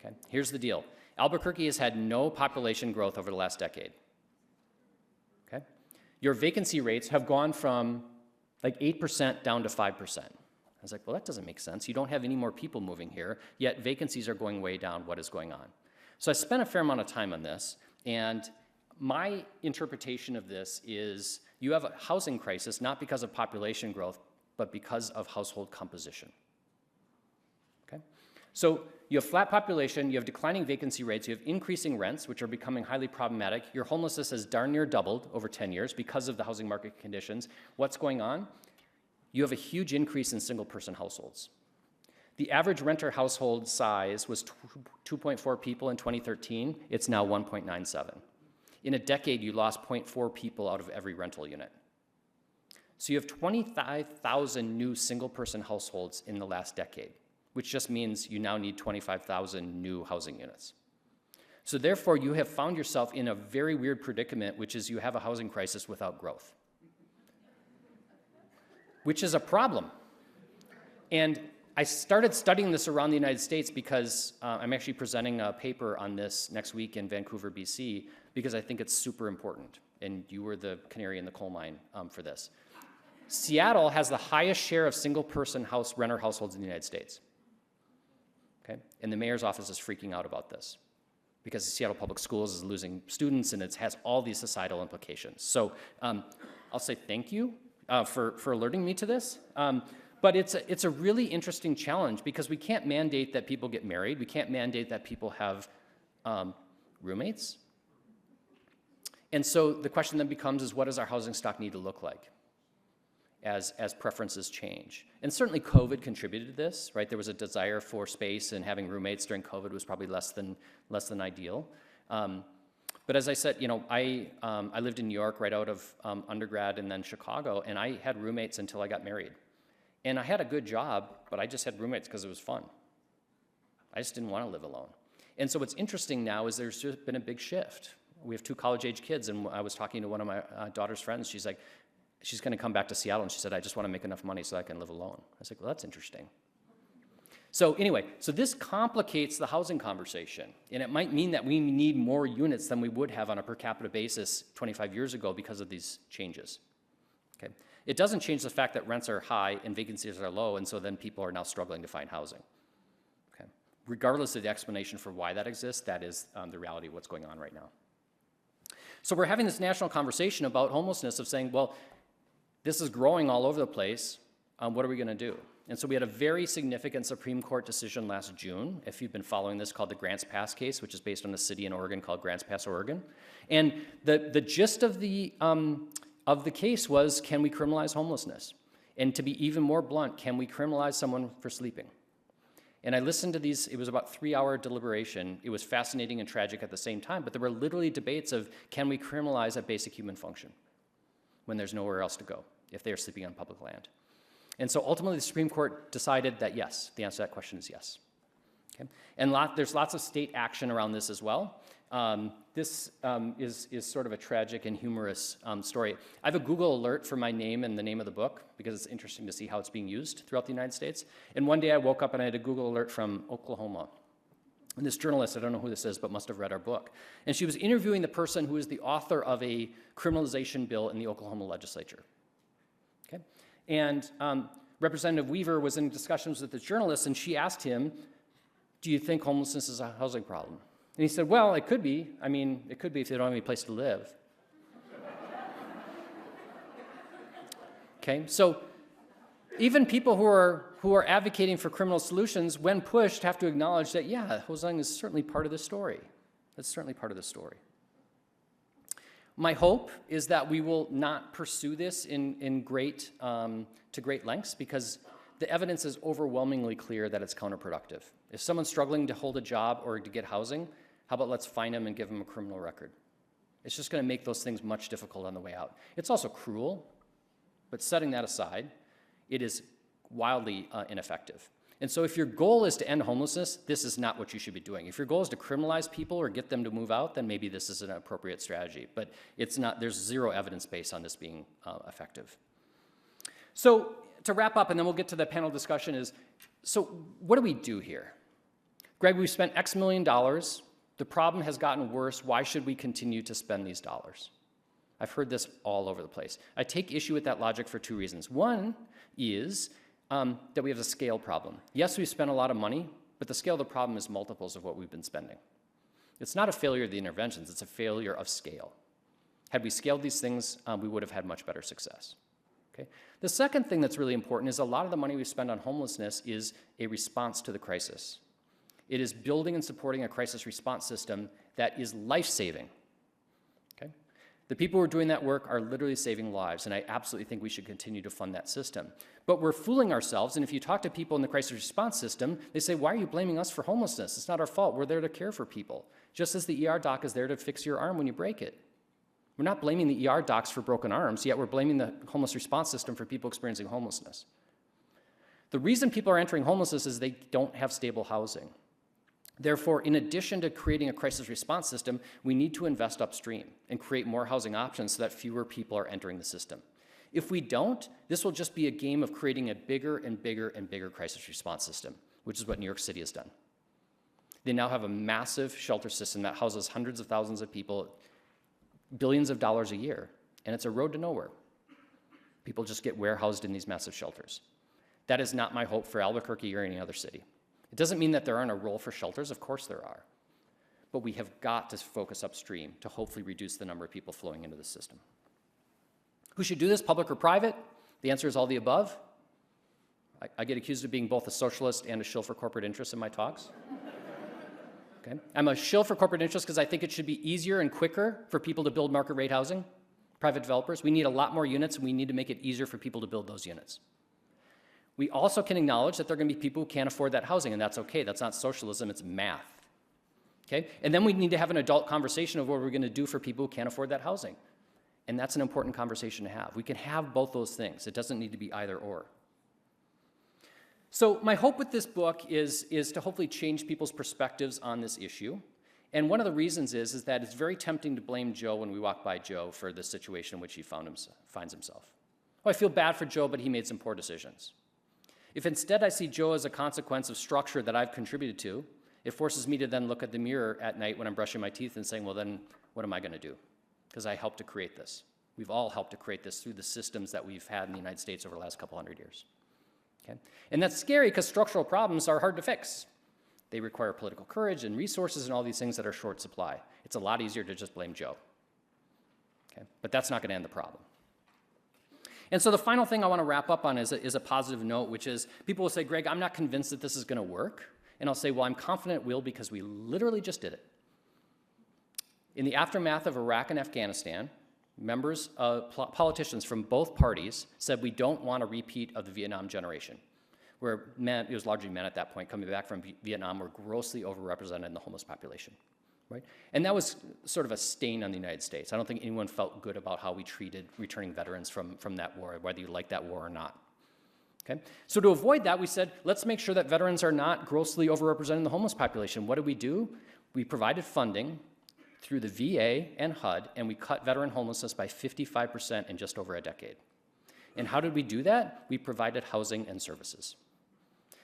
Okay, here's the deal. Albuquerque has had no population growth over the last decade. Okay? Your vacancy rates have gone from like 8% down to 5%. I was like, well, that doesn't make sense. You don't have any more people moving here, yet vacancies are going way down. What is going on? So I spent a fair amount of time on this, and my interpretation of this is you have a housing crisis not because of population growth, but because of household composition. Okay? So you have flat population, you have declining vacancy rates, you have increasing rents, which are becoming highly problematic. Your homelessness has darn near doubled over 10 years because of the housing market conditions. What's going on? You have a huge increase in single-person households. The average renter household size was 2.4 people in 2013. It's now 1.97. In a decade, you lost 0.4 people out of every rental unit. So you have 25,000 new single-person households in the last decade, which just means you now need 25,000 new housing units. So therefore, you have found yourself in a very weird predicament, which is you have a housing crisis without growth, which is a problem. And I started studying this around the United States because I'm actually presenting a paper on this next week in Vancouver, BC, because I think it's super important. And you were the canary in the coal mine for this. Seattle has the highest share of single-person renter households in the United States. Okay? And the mayor's office is freaking out about this because Seattle Public Schools is losing students and it has all these societal implications. So I'll say thank you for alerting me to this. But it's a really interesting challenge because we can't mandate that people get married. We can't mandate that people have roommates. And so the question then becomes is what does our housing stock need to look like as preferences change? And certainly COVID contributed to this, right? There was a desire for space and having roommates during COVID was probably less than ideal. But as I said, you know, I lived in New York right out of undergrad and then Chicago, and I had roommates until I got married. And I had a good job, but I just had roommates because it was fun. I just didn't want to live alone. And so what's interesting now is there's just been a big shift. We have 2 college-age kids, and I was talking to one of my daughter's friends. She's like, she's going to come back to Seattle, and she said, I just want to make enough money so I can live alone. I was like, well, that's interesting. So anyway, so this complicates the housing conversation, and it might mean that we need more units than we would have on a per capita basis 25 years ago because of these changes. Okay. It doesn't change the fact that rents are high and vacancies are low, and so then people are now struggling to find housing. Okay. Regardless of the explanation for why that exists, that is the reality of what's going on right now. So we're having this national conversation about homelessness of saying, well, this is growing all over the place. What are we going to do? And so we had a very significant Supreme Court decision last June, if you've been following this, called the Grants Pass case, which is based on a city in Oregon called Grants Pass, Oregon. And the gist of the case was, can we criminalize homelessness? And to be even more blunt, can we criminalize someone for sleeping? And I listened to these, it was about 3-hour deliberation. It was fascinating and tragic at the same time, but there were literally debates of, can we criminalize a basic human function when there's nowhere else to go if they are sleeping on public land? And so ultimately the Supreme Court decided that yes, the answer to that question is yes. Okay? And there's lots of state action around this as well. This is sort of a tragic and humorous story. I have a Google alert for my name and the name of the book because it's interesting to see how it's being used throughout the United States. And one day I woke up and I had a Google alert from Oklahoma. And this journalist, I don't know who this is, but must have read our book. And she was interviewing the person who is the author of a criminalization bill in the Oklahoma legislature. Okay? And Representative Weaver was in discussions with the journalist, and she asked him, do you think homelessness is a housing problem? And he said, well, it could be. I mean, it could be if they don't have any place to live. Okay, so even people who are advocating for criminal solutions, when pushed, have to acknowledge that, yeah, housing is certainly part of the story. That's certainly part of the story. My hope is that we will not pursue this to great lengths because the evidence is overwhelmingly clear that it's counterproductive. If someone's struggling to hold a job or to get housing, how about let's find them and give them a criminal record? It's just going to make those things much difficult on the way out. It's also cruel, but setting that aside, it is wildly ineffective. And so if your goal is to end homelessness, this is not what you should be doing. If your goal is to criminalize people or get them to move out, then maybe this is an appropriate strategy. But it's not, there's zero evidence base on this being effective. So to wrap up, and then we'll get to the panel discussion is, so what do we do here? Greg, we've spent X million dollars. The problem has gotten worse. Why should we continue to spend these dollars? I've heard this all over the place. I take issue with that logic for 2 reasons. One is that we have a scale problem. Yes, we spent a lot of money, but the scale of the problem is multiples of what we've been spending. It's not a failure of the interventions, it's a failure of scale. Had we scaled these things, we would have had much better success. Okay? The second thing that's really important is a lot of the money we spend on homelessness is a response to the crisis. It is building and supporting a crisis response system that is life-saving. Okay? The people who are doing that work are literally saving lives, and I absolutely think we should continue to fund that system. But we're fooling ourselves, and if you talk to people in the crisis response system, they say, why are you blaming us for homelessness? It's not our fault. We're there to care for people, just as the ER doc is there to fix your arm when you break it. We're not blaming the ER docs for broken arms, yet we're blaming the homeless response system for people experiencing homelessness. The reason people are entering homelessness is they don't have stable housing. Therefore, in addition to creating a crisis response system, we need to invest upstream and create more housing options so that fewer people are entering the system. If we don't, this will just be a game of creating a bigger and bigger and bigger crisis response system, which is what New York City has done. They now have a massive shelter system that houses hundreds of thousands of people, billions of dollars a year, and it's a road to nowhere. People just get warehoused in these massive shelters. That is not my hope for Albuquerque or any other city. It doesn't mean that there aren't a role for shelters, of course there are. But we have got to focus upstream to hopefully reduce the number of people flowing into the system. Who should do this, public or private? The answer is all the above. I get accused of being both a socialist and a shill for corporate interests in my talks. Okay. I'm a shill for corporate interests because I think it should be easier and quicker for people to build market rate housing, private developers. We need a lot more units, and we need to make it easier for people to build those units. We also can acknowledge that there are going to be people who can't afford that housing, and that's okay. That's not socialism, it's math. Okay? And then we need to have an adult conversation of what we're going to do for people who can't afford that housing. And that's an important conversation to have. We can have both those things. It doesn't need to be either or. So my hope with this book is to hopefully change people's perspectives on this issue. And one of the reasons is that it's very tempting to blame Joe when we walk by Joe for the situation in which he finds himself. Oh, I feel bad for Joe, but he made some poor decisions. If instead I see Joe as a consequence of structure that I've contributed to, it forces me to then look at the mirror at night when I'm brushing my teeth and saying, well, then what am I going to do? Because I helped to create this. We've all helped to create this through the systems that we've had in the United States over the last couple hundred years. Okay? And that's scary because structural problems are hard to fix. They require political courage and resources and all these things that are short supply. It's a lot easier to just blame Joe. Okay? But that's not going to end the problem. And so the final thing I want to wrap up on is a positive note, which is people will say, Greg, I'm not convinced that this is going to work. And I'll say, well, I'm confident it will because we literally just did it. In the aftermath of Iraq and Afghanistan, politicians from both parties said we don't want a repeat of the Vietnam generation, where men, it was largely men at that point coming back from Vietnam, were grossly overrepresented in the homeless population, right? And that was sort of a stain on the United States. I don't think anyone felt good about how we treated returning veterans from that war, whether you like that war or not. Okay? So to avoid that, we said, let's make sure that veterans are not grossly overrepresented in the homeless population. What did we do? We provided funding through the VA and HUD, and we cut veteran homelessness by 55% in just over a decade. And how did we do that? We provided housing and services.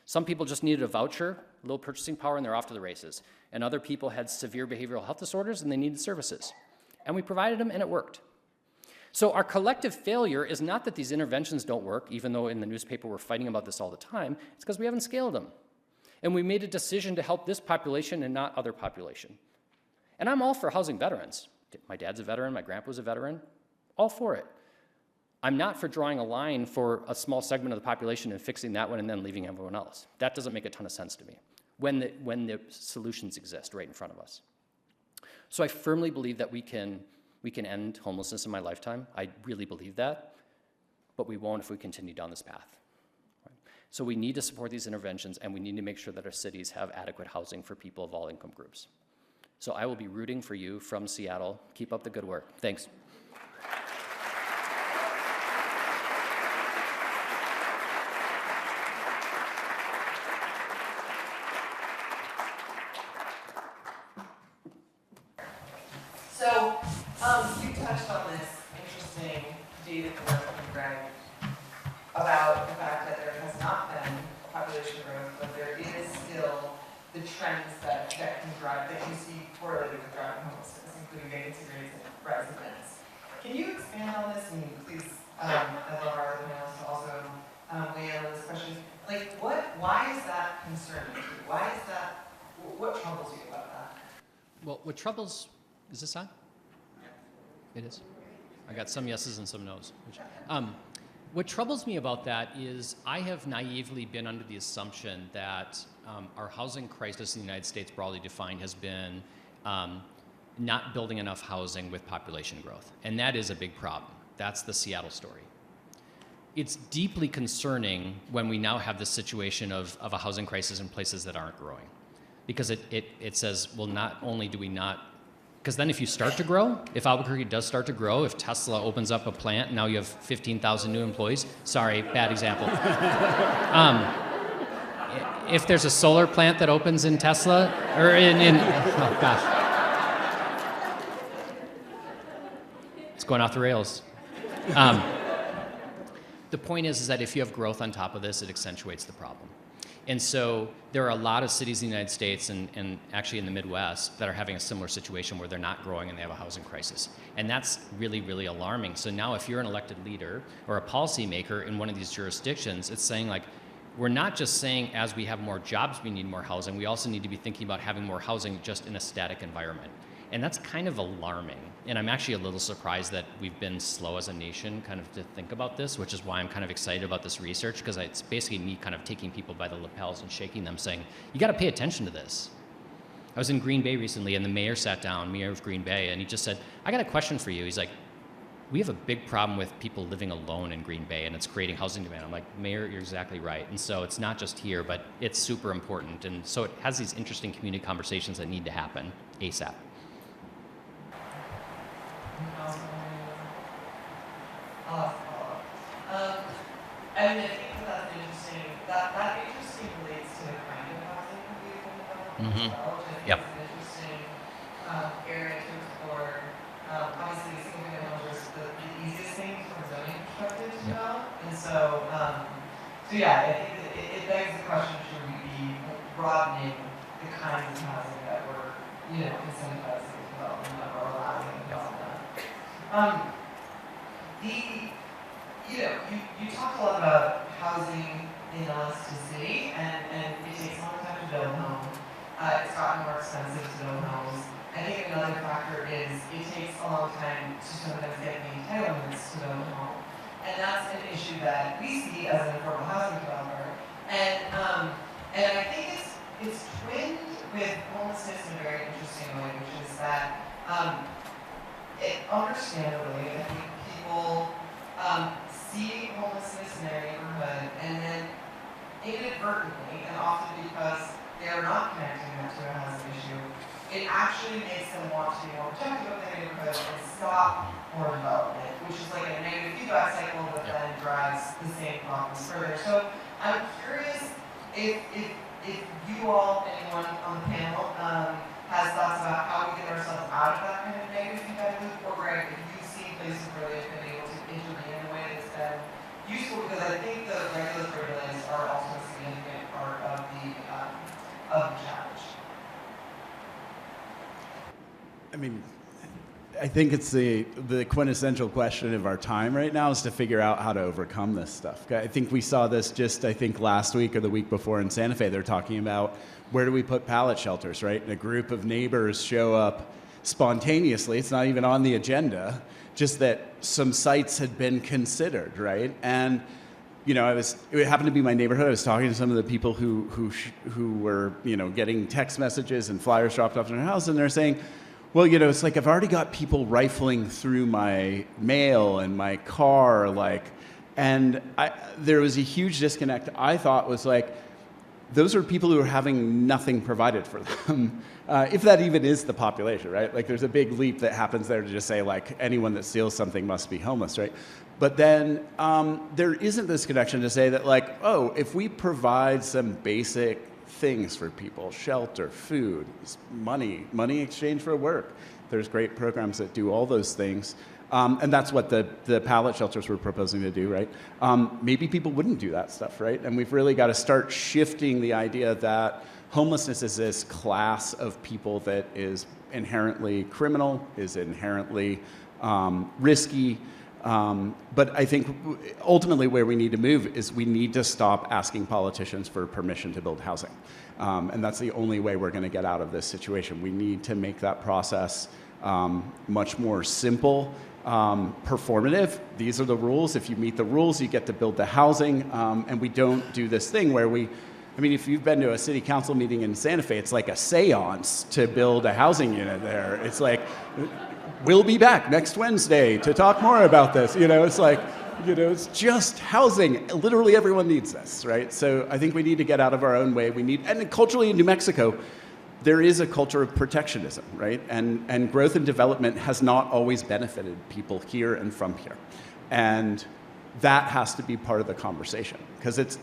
Some people just needed a voucher, low purchasing power, and they're off to the races. And other people had severe behavioral health disorders, and they needed services. And we provided them, and it worked. So our collective failure is not that these interventions don't work, even though in the newspaper we're fighting about this all the time. It's because we haven't scaled them. And we made a decision to help this population and not other population. And I'm all for housing veterans. My dad's a veteran, my grandpa's a veteran, all for it. I'm not for drawing a line for a small segment of the population and fixing that one and then leaving everyone else. That doesn't make a ton of sense to me when the solutions exist right in front of us. So I firmly believe that we can end homelessness in my lifetime. I really believe that, but we won't if we continue down this path. Right? So we need to support these interventions, and we need to make sure that our cities have adequate housing for people of all income groups. So I will be rooting for you from Seattle. Keep up the good work. Thanks. So, you touched on this interesting data from Gregg about the fact that there has not been population growth, but there is still the trends that can drive, that you see correlated with driving homelessness, including vacancy rates and residents. Can you expand on this? And please, I'd love our other panelists to also weigh in on this question. Like, why is that concerning to you? Why is that, what troubles you about that? Well, what troubles, is this on? It is? I got some yeses and some nos. What troubles me about that is I have naively been under the assumption that our housing crisis in the United States, broadly defined, has been not building enough housing with population growth. And that is a big problem. That's the Seattle story. It's deeply concerning when we now have this situation of a housing crisis in places that aren't growing. Because it says, well, not only do we not, because then if you start to grow, if Albuquerque does start to grow, if Tesla opens up a plant, and now you have 15,000 new employees, sorry, bad example. If there's a solar plant that opens in Tesla, or oh gosh. It's going off the rails. The point is that if you have growth on top of this, it accentuates the problem. And so there are a lot of cities in the United States and actually in the Midwest that are having a similar situation where they're not growing and they have a housing crisis. And that's really, really alarming. So now if you're an elected leader or a policymaker in one of these jurisdictions, it's saying like, we're not just saying as we have more jobs, we need more housing. We also need to be thinking about having more housing just in a static environment. And that's kind of alarming. And I'm actually a little surprised that we've been slow as a nation kind of to think about this, which is why I'm kind of excited about this research, because it's basically me kind of taking people by the lapels and shaking them saying, you gotta pay attention to this. I was in Green Bay recently and the mayor sat down, mayor of Green Bay, and he just said, I got a question for you. He's like, we have a big problem with people living alone in Green Bay and it's creating housing demand. I'm like, Mayor, you're exactly right. And so it's not just here, but it's super important. And so it has these interesting community conversations that need to happen ASAP. I mean, I think that's interesting. That interesting relates to the kind of housing that we've been developing as well, which I think is an interesting area to explore. Obviously, single-family homes are the easiest thing from a zoning perspective to develop, and so yeah, I think it begs the question: should we be broadening the kinds of housing that we're, incentivizing development, that we're allowing development? You talk a lot about housing inelasticity, and it takes a long time to build a home. It's gotten more expensive to build homes. I think another factor is it takes a long time to sometimes get the entitlements to build a home. And that's an issue that we see as an affordable housing developer. And I think it's twinned with homelessness in a very interesting way, which is that understandably, I think people see homelessness in their neighborhood and then inadvertently, and often because they are not connecting that to a housing issue, it actually makes them want to be more protective of their neighborhood and stop more development, which is like a negative feedback cycle that then drives the same problems further. So I'm curious if you all, anyone on the panel, has thoughts about how we get ourselves out of that kind of negative feedback loop, or Greg, if you've seen places where they've been able to intervene in a way that's been useful, because I think the regulatory delays are also a significant part of the challenge. I mean, I think it's the quintessential question of our time right now is to figure out how to overcome this stuff. I think we saw this just, I think, last week or the week before in Santa Fe. They're talking about where do we put pallet shelters, right? And a group of neighbors show up spontaneously. It's not even on the agenda, just that some sites had been considered, right? And you know, it happened to be my neighborhood. I was talking to some of the people who were, you know, getting text messages and flyers dropped off in their house, and they're saying, well, you know, it's like I've already got people rifling through my mail and my car, like, and there was a huge disconnect. I thought was like, those are people who are having nothing provided for them, if that even is the population, right? Like, there's a big leap that happens there to just say, like, anyone that steals something must be homeless, right? But then there isn't this connection to say that, like, oh, if we provide some basic things for people, shelter, food, money exchange for work. There's great programs that do all those things. And that's what the pallet shelters were proposing to do, right? Maybe people wouldn't do that stuff, right? And we've really got to start shifting the idea that homelessness is this class of people that is inherently criminal, is inherently risky. But I think ultimately where we need to move is we need to stop asking politicians for permission to build housing. And that's the only way we're going to get out of this situation. We need to make that process much more simple, performative. These are the rules. If you meet the rules, you get to build the housing. And we don't do this thing where I mean, if you've been to a city council meeting in Santa Fe, it's like a seance to build a housing unit there. It's like, we'll be back next Wednesday to talk more about this. You know, it's like, you know, it's just housing. Literally everyone needs this, right? So I think we need to get out of our own way. And culturally in New Mexico, there is a culture of protectionism, right? And growth and development has not always benefited people here and from here. And that has to be part of the conversation, because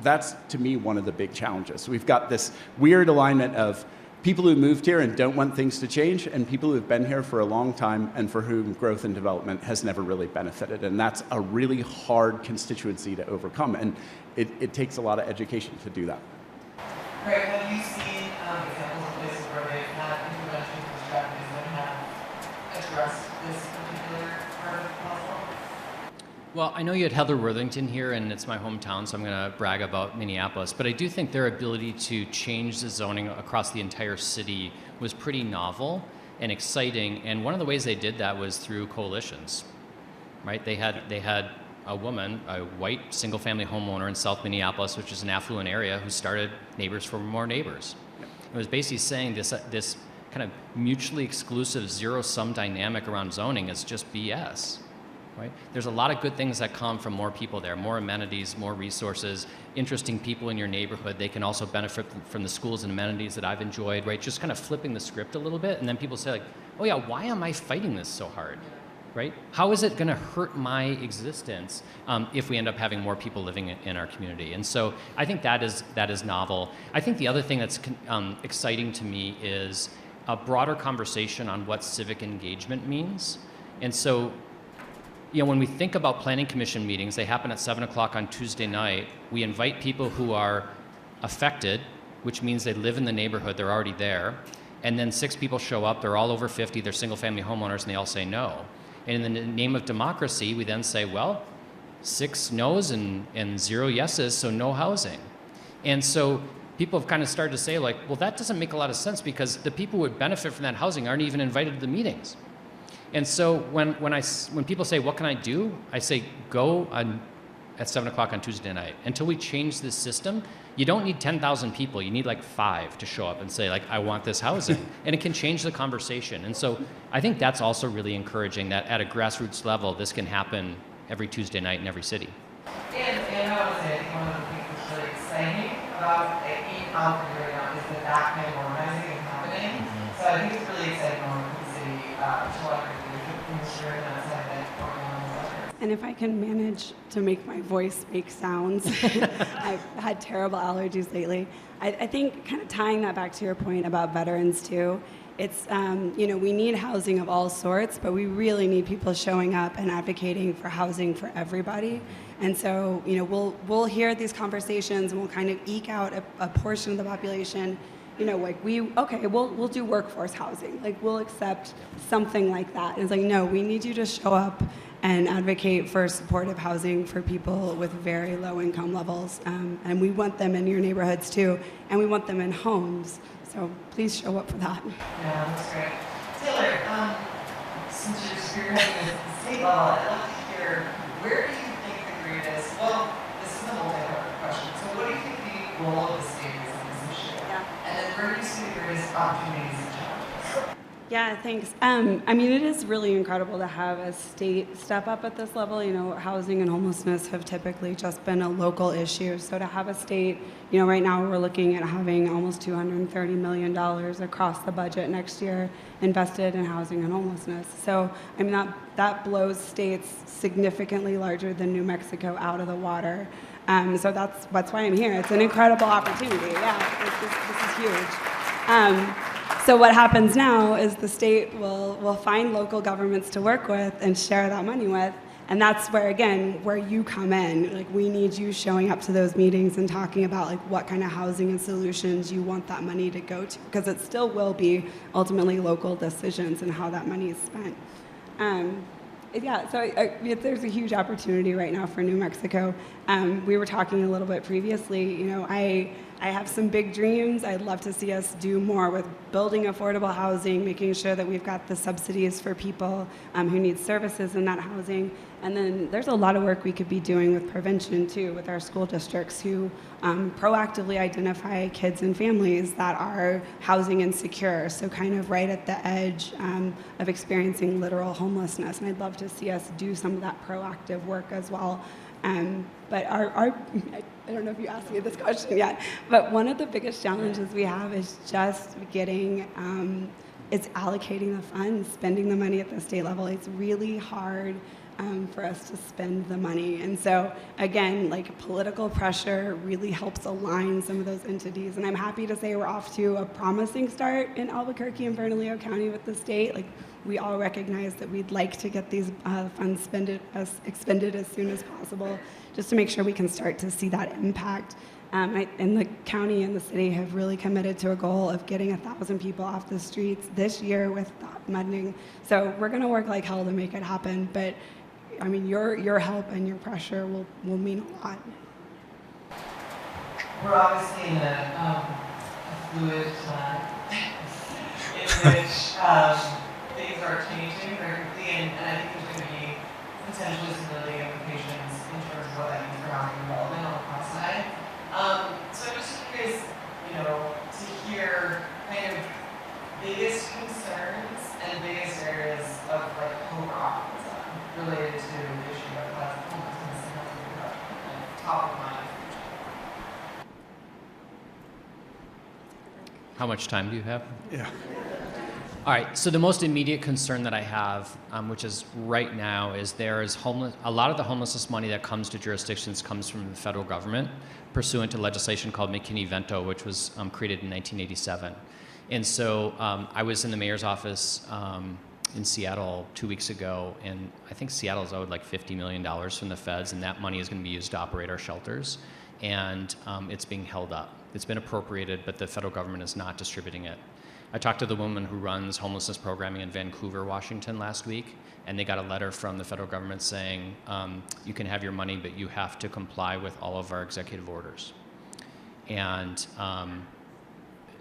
that's, to me, one of the big challenges. We've got this weird alignment of people who moved here and don't want things to change, and people who have been here for a long time and for whom growth and development has never really benefited. And that's a really hard constituency to overcome, and it takes a lot of education to do that. Greg, have you seen examples of places where they've had intervention strategies that have addressed this particular part of the puzzle? Well, I know you had Heather Worthington here, and it's my hometown, so I'm going to brag about Minneapolis. But I do think their ability to change the zoning across the entire city was pretty novel and exciting. And one of the ways they did that was through coalitions, right? They had a woman, a white single-family homeowner in South Minneapolis, which is an affluent area, who started Neighbors for More Neighbors. It was basically saying this kind of mutually exclusive zero-sum dynamic around zoning is just BS. Right? There's a lot of good things that come from more people there, more amenities, more resources, interesting people in your neighborhood. They can also benefit from the schools and amenities that I've enjoyed, right? Just kind of flipping the script a little bit, and then people say, like, oh yeah, why am I fighting this so hard, right? How is it going to hurt my existence if we end up having more people living in our community? And so I think that is novel. I think the other thing that's exciting to me is a broader conversation on what civic engagement means. And so, you know, when we think about planning commission meetings, they happen at 7 o'clock on Tuesday night. We invite people who are affected, which means they live in the neighborhood, they're already there. And then 6 people show up, they're all over 50, they're single-family homeowners, and they all say no. And in the name of democracy, we then say, well, 6 no's and 0 yeses, so no housing. And so people have kind of started to say, like, well, that doesn't make a lot of sense, because the people who would benefit from that housing aren't even invited to the meetings. And so when people say, what can I do? I say, go at 7 o'clock on Tuesday night. Until we change this system, you don't need 10,000 people. You need like 5 to show up and say, like, I want this housing. And it can change the conversation. And so I think that's also really encouraging that at a grassroots level, this can happen every Tuesday night in every city. And I want to say, I think one of the things that's really exciting about Albuquerque right now is that kind of organizing is happening. So I think it's really exciting when we the city to leverage leadership from the spirit and outside that organizing. And if I can manage to make my voice make sounds, I've had terrible allergies lately. I think kind of tying that back to your point about veterans too, it's, we need housing of all sorts, but we really need people showing up and advocating for housing for everybody. And so, we'll hear these conversations and we'll kind of eke out a portion of the population, we'll do workforce housing. Like, we'll accept something like that. And it's like, no, we need you to show up and advocate for supportive housing for people with very low income levels. And we want them in your neighborhoods too, and we want them in homes. So please show up for that. Yeah, that's great. Taylor, since you're spearheading the state level, I'd love to hear, where do you think the greatest, this is a multi-part question, so what do you think the role of the state is in this issue? Yeah. And then where do you see the greatest opportunities and challenges? Yeah, thanks. It is really incredible to have a state step up at this level. Housing and homelessness have typically just been a local issue. So to have a state, right now we're looking at having almost $230 million across the budget next year invested in housing and homelessness. So, that blows states significantly larger than New Mexico out of the water. So that's why I'm here. It's an incredible opportunity. Yeah, this is huge. So what happens now is the state will find local governments to work with and share that money with, and that's where, again, where you come in. Like, we need you showing up to those meetings and talking about what kind of housing and solutions you want that money to go to, because it still will be ultimately local decisions and how that money is spent. There's a huge opportunity right now for New Mexico. We were talking a little bit previously. I have some big dreams. I'd love to see us do more with building affordable housing, making sure that we've got the subsidies for people who need services in that housing. And then there's a lot of work we could be doing with prevention too, with our school districts who proactively identify kids and families that are housing insecure, so kind of right at the edge of experiencing literal homelessness. And I'd love to see us do some of that proactive work as well. But I don't know if you asked me this question yet, but one of the biggest challenges we have is just it's allocating the funds, spending the money at the state level. It's really hard for us to spend the money. And so, again, political pressure really helps align some of those entities. And I'm happy to say we're off to a promising start in Albuquerque and Bernalillo County with the state. We all recognize that we'd like to get these funds expended as soon as possible, just to make sure we can start to see that impact. And the county and the city have really committed to a goal of getting 1,000 people off the streets this year with funding. So we're going to work like hell to make it happen. But your help and your pressure will mean a lot. We're obviously in a fluid time in which things are changing very quickly, and I think there's going to be potentially some really implications in terms of what that means for housing development on the cost side. So I'm just curious, to hear kind of biggest concerns and biggest areas of hope or optimism related to the issue of homelessness and housing development, top of mind. How much time do you have? Yeah. All right, so the most immediate concern that I have, which is right now, is there is a lot of the homelessness money that comes to jurisdictions comes from the federal government pursuant to legislation called McKinney-Vento, which was created in 1987. And so I was in the mayor's office in Seattle 2 weeks ago, and I think Seattle's owed $50 million from the feds, and that money is going to be used to operate our shelters. And it's being held up. It's been appropriated, but the federal government is not distributing it. I talked to the woman who runs homelessness programming in Vancouver, Washington last week, and they got a letter from the federal government saying, you can have your money, but you have to comply with all of our executive orders. And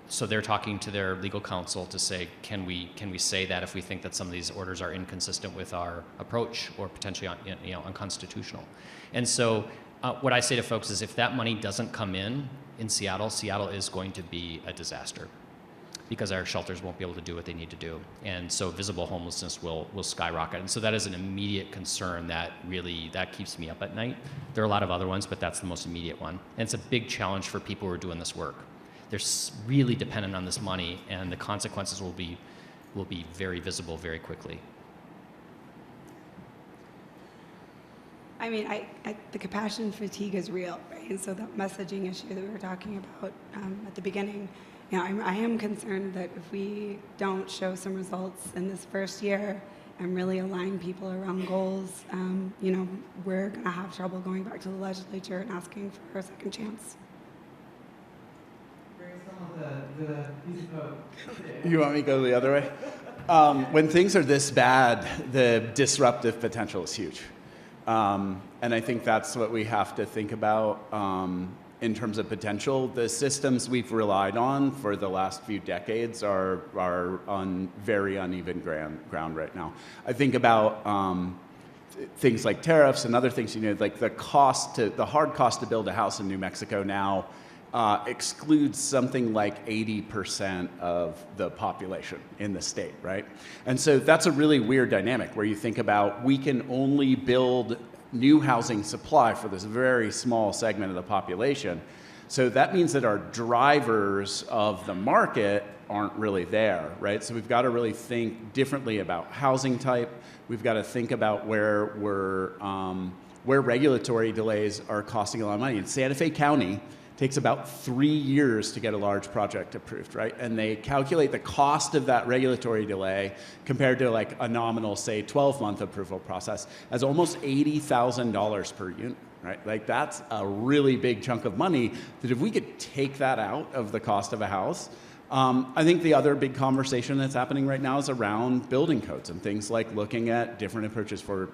so they're talking to their legal counsel to say, can we say that if we think that some of these orders are inconsistent with our approach or potentially unconstitutional? And so what I say to folks is if that money doesn't come in Seattle, Seattle is going to be a disaster because our shelters won't be able to do what they need to do. And so visible homelessness will skyrocket. And so that is an immediate concern that keeps me up at night. There are a lot of other ones, but that's the most immediate one. And it's a big challenge for people who are doing this work. They're really dependent on this money, and the consequences will be very visible very quickly. I mean, the compassion fatigue is real, right? And so that messaging issue that we were talking about at the beginning, I am concerned that if we don't show some results in this first year and really align people around goals, we're going to have trouble going back to the legislature and asking for a second chance. You want me to go the other way? When things are this bad, the disruptive potential is huge. And I think that's what we have to think about in terms of potential. The systems we've relied on for the last few decades are on very uneven ground right now. I think about things like tariffs and other things, like the hard cost to build a house in New Mexico now excludes something like 80% of the population in the state, right? And so that's a really weird dynamic where you think about we can only build new housing supply for this very small segment of the population. So that means that our drivers of the market aren't really there, right? So we've got to really think differently about housing type. We've got to think about where regulatory delays are costing a lot of money. In Santa Fe County, takes about 3 years to get a large project approved, right? And they calculate the cost of that regulatory delay compared to like a nominal, say, 12-month approval process as almost $80,000 per unit, right? Like that's a really big chunk of money that if we could take that out of the cost of a house, I think the other big conversation that's happening right now is around building codes and things like looking at different approaches for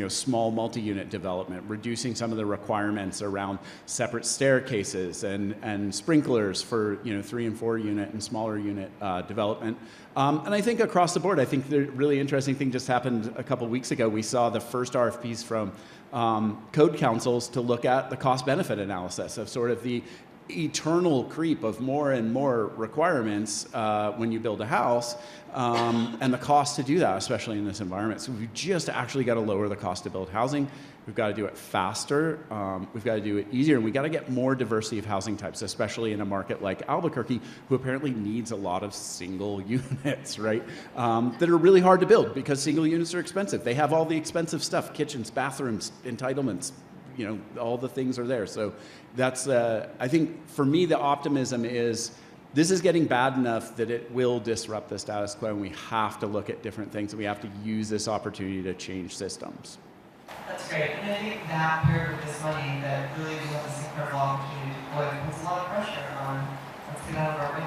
small multi-unit development, reducing some of the requirements around separate staircases and sprinklers for 3 and 4 unit and smaller unit development. And I think across the board, I think the really interesting thing just happened a couple weeks ago. We saw the first RFPs from code councils to look at the cost-benefit analysis of sort of the eternal creep of more and more requirements when you build a house and the cost to do that, especially in this environment. So we've just actually got to lower the cost to build housing. We've got to do it faster. We've got to do it easier. And we've got to get more diversity of housing types, especially in a market like Albuquerque, who apparently needs a lot of single units, right? That are really hard to build because single units are expensive. They have all the expensive stuff, kitchens, bathrooms, entitlements, all the things are there. So that's, I think for me, the optimism is this is getting bad enough that it will disrupt the status quo, and we have to look at different things, and we have to use this opportunity to change systems. That's great. And I think that paired with this money that really we have this incredible opportunity to deploy puts a lot of pressure on let's get out of our way.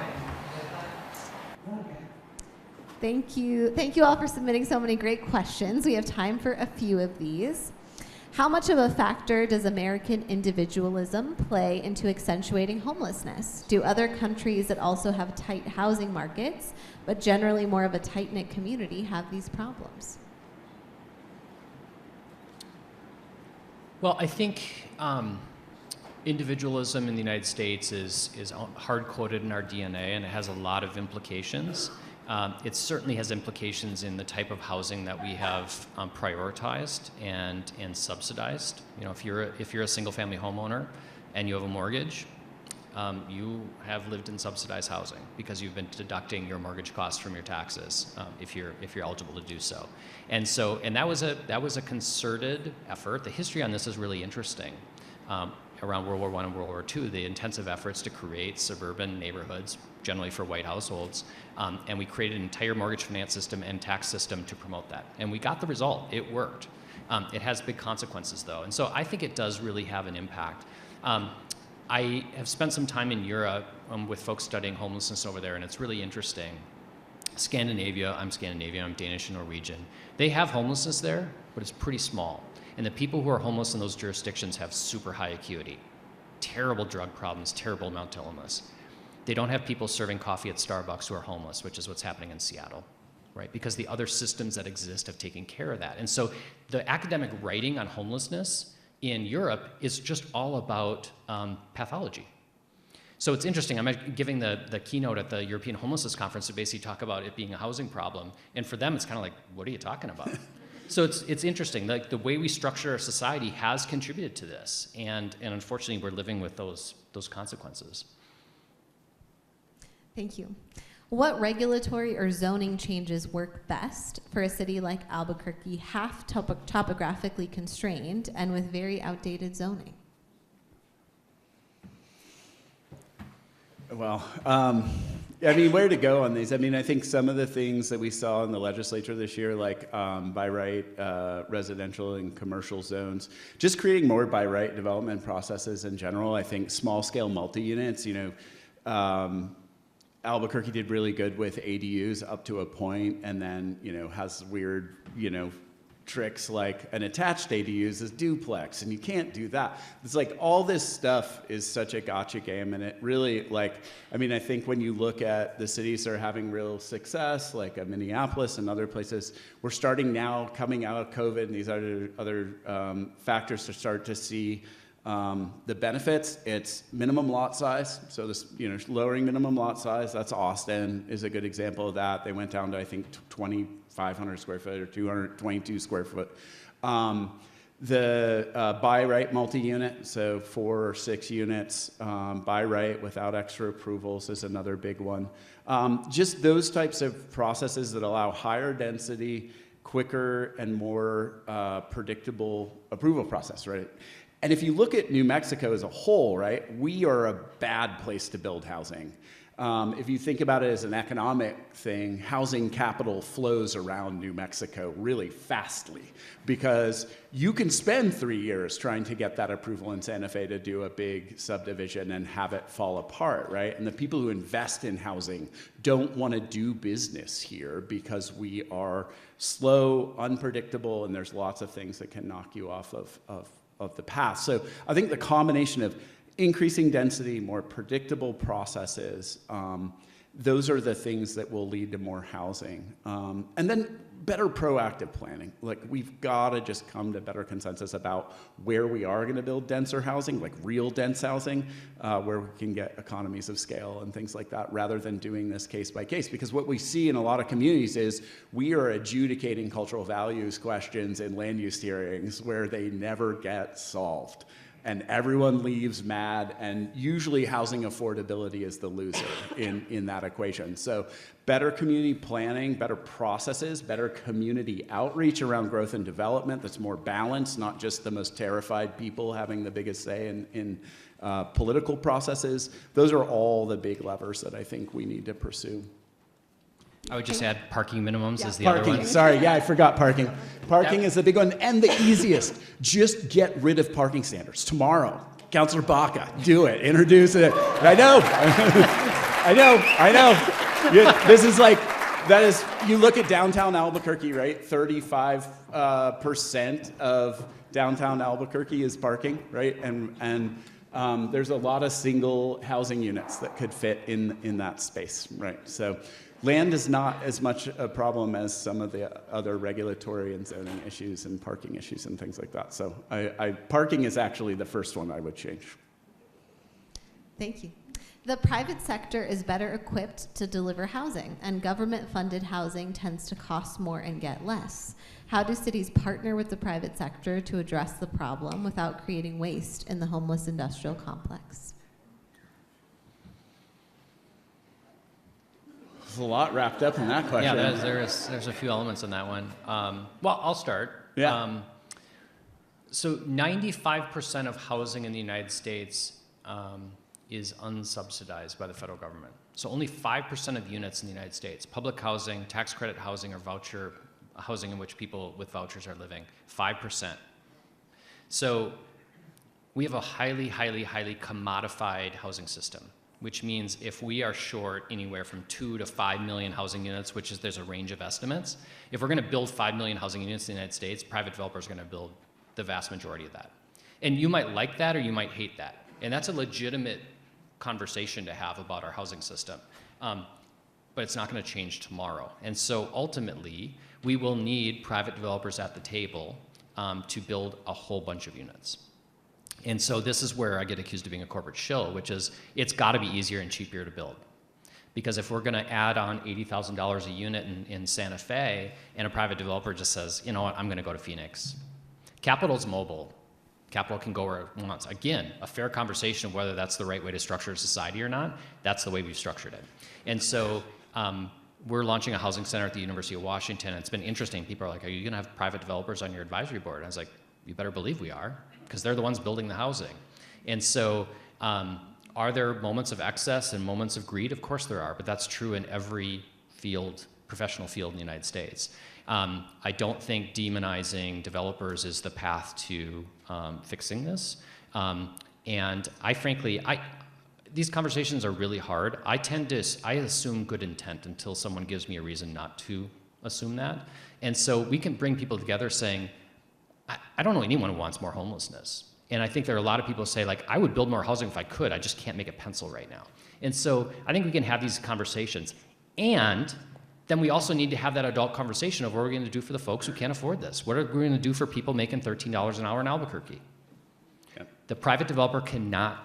Thank you. Thank you all for submitting so many great questions. We have time for a few of these. How much of a factor does American individualism play into accentuating homelessness? Do other countries that also have tight housing markets, but generally more of a tight-knit community, have these problems? Well, I think individualism in the United States is hard-coded in our DNA, and it has a lot of implications. It certainly has implications in the type of housing that we have prioritized and subsidized. If you're a single-family homeowner and you have a mortgage, you have lived in subsidized housing because you've been deducting your mortgage costs from your taxes if you're eligible to do so. And that was a concerted effort. The history on this is really interesting. Around World War I and World War II, the intensive efforts to create suburban neighborhoods, generally for white households, and we created an entire mortgage finance system and tax system to promote that. And we got the result. It worked. It has big consequences, though. And so I think it does really have an impact. I have spent some time in Europe with folks studying homelessness over there, and it's really interesting. Scandinavia, I'm Danish and Norwegian. They have homelessness there, but it's pretty small. And the people who are homeless in those jurisdictions have super high acuity, terrible drug problems, terrible mental illness. They don't have people serving coffee at Starbucks who are homeless, which is what's happening in Seattle, right? Because the other systems that exist have taken care of that. And so the academic writing on homelessness in Europe is just all about pathology. So it's interesting, I'm giving the keynote at the European Homelessness Conference to basically talk about it being a housing problem. And for them, it's kind of like, what are you talking about? So it's interesting, like the way we structure our society has contributed to this. And unfortunately, we're living with those consequences. Thank you. What regulatory or zoning changes work best for a city like Albuquerque, half topographically constrained and with very outdated zoning? Well, I mean, where to go on these? I mean, I think some of the things that we saw in the legislature this year, like by right residential and commercial zones, just creating more by right development processes in general. I think small scale multi-units, Albuquerque did really good with ADUs up to a point, and then, has weird, tricks like an attached ADU is duplex, and you can't do that. It's like all this stuff is such a gotcha game, and it really, I think when you look at the cities that are having real success, like Minneapolis and other places, we're starting now, coming out of COVID and these other factors, to start to see the benefits. It's minimum lot size. So this, lowering minimum lot size, that's Austin is a good example of that. They went down to, I think, 2,500 square foot or 222 square foot. The by right multi-unit, so 4 or 6 units by right without extra approvals is another big one. Just those types of processes that allow higher density, quicker and more predictable approval process, right? And if you look at New Mexico as a whole, right, we are a bad place to build housing. If you think about it as an economic thing, housing capital flows around New Mexico really fastly, because you can spend 3 years trying to get that approval in Santa Fe to do a big subdivision and have it fall apart, right? And the people who invest in housing don't want to do business here because we are slow, unpredictable, and there's lots of things that can knock you off of the path. So I think the combination of increasing density, more predictable processes, those are the things that will lead to more housing. And then better proactive planning. Like, we've got to just come to better consensus about where we are going to build denser housing, like real dense housing, where we can get economies of scale and things like that, rather than doing this case by case. Because what we see in a lot of communities is we are adjudicating cultural values questions in land use hearings where they never get solved. And everyone leaves mad, and usually housing affordability is the loser in that equation. So better community planning, better processes, better community outreach around growth and development that's more balanced, not just the most terrified people having the biggest say in political processes. Those are all the big levers that I think we need to pursue. I would just add parking minimums is the other one. Sorry, I forgot parking. Parking is the big one, and the easiest. Just get rid of parking standards tomorrow. Councilor Baca, do it. Introduce it. I know. I know. This is like, you look at downtown Albuquerque, right? 35% of downtown Albuquerque is parking, right? And there's a lot of single housing units that could fit in that space, right? So land is not as much a problem as some of the other regulatory and zoning issues and parking issues and things like that. So parking is actually the first one I would change. Thank you. The private sector is better equipped to deliver housing, and government-funded housing tends to cost more and get less. How do cities partner with the private sector to address the problem without creating waste in the homeless industrial complex? There's a lot wrapped up in that question. Yeah, there's a few elements in that one. Well, I'll start. Yeah. So 95% of housing in the United States is unsubsidized by the federal government. So only 5% of units in the United States, public housing, tax credit housing, or voucher housing in which people with vouchers are living, 5%. So we have a highly, highly, highly commodified housing system, which means if we are short anywhere from 2 to 5 million housing units, there's a range of estimates, if we're going to build 5 million housing units in the United States, private developers are going to build the vast majority of that. And you might like that or you might hate that. And that's a legitimate conversation to have about our housing system. But it's not going to change tomorrow. And so ultimately, we will need private developers at the table to build a whole bunch of units. And so this is where I get accused of being a corporate shill, which is it's got to be easier and cheaper to build. Because if we're going to add on $80,000 a unit in Santa Fe, and a private developer just says, you know what, I'm going to go to Phoenix. Capital's mobile. Capital can go where it wants. Again, a fair conversation of whether that's the right way to structure a society or not, that's the way we've structured it. And so we're launching a housing center at the University of Washington. And it's been interesting. People are like, are you going to have private developers on your advisory board? And I was like, you better believe we are, because they're the ones building the housing. And so are there moments of excess and moments of greed? Of course there are, but that's true in every field, professional field in the United States. I don't think demonizing developers is the path to fixing this. And these conversations are really hard. I assume good intent until someone gives me a reason not to assume that. And so we can bring people together saying, I don't know anyone who wants more homelessness. And I think there are a lot of people who say, like, I would build more housing if I could, I just can't make a pencil right now. And so I think we can have these conversations. And then we also need to have that adult conversation of what we're going to do for the folks who can't afford this. What are we going to do for people making $13 an hour in Albuquerque? Yep. The private developer cannot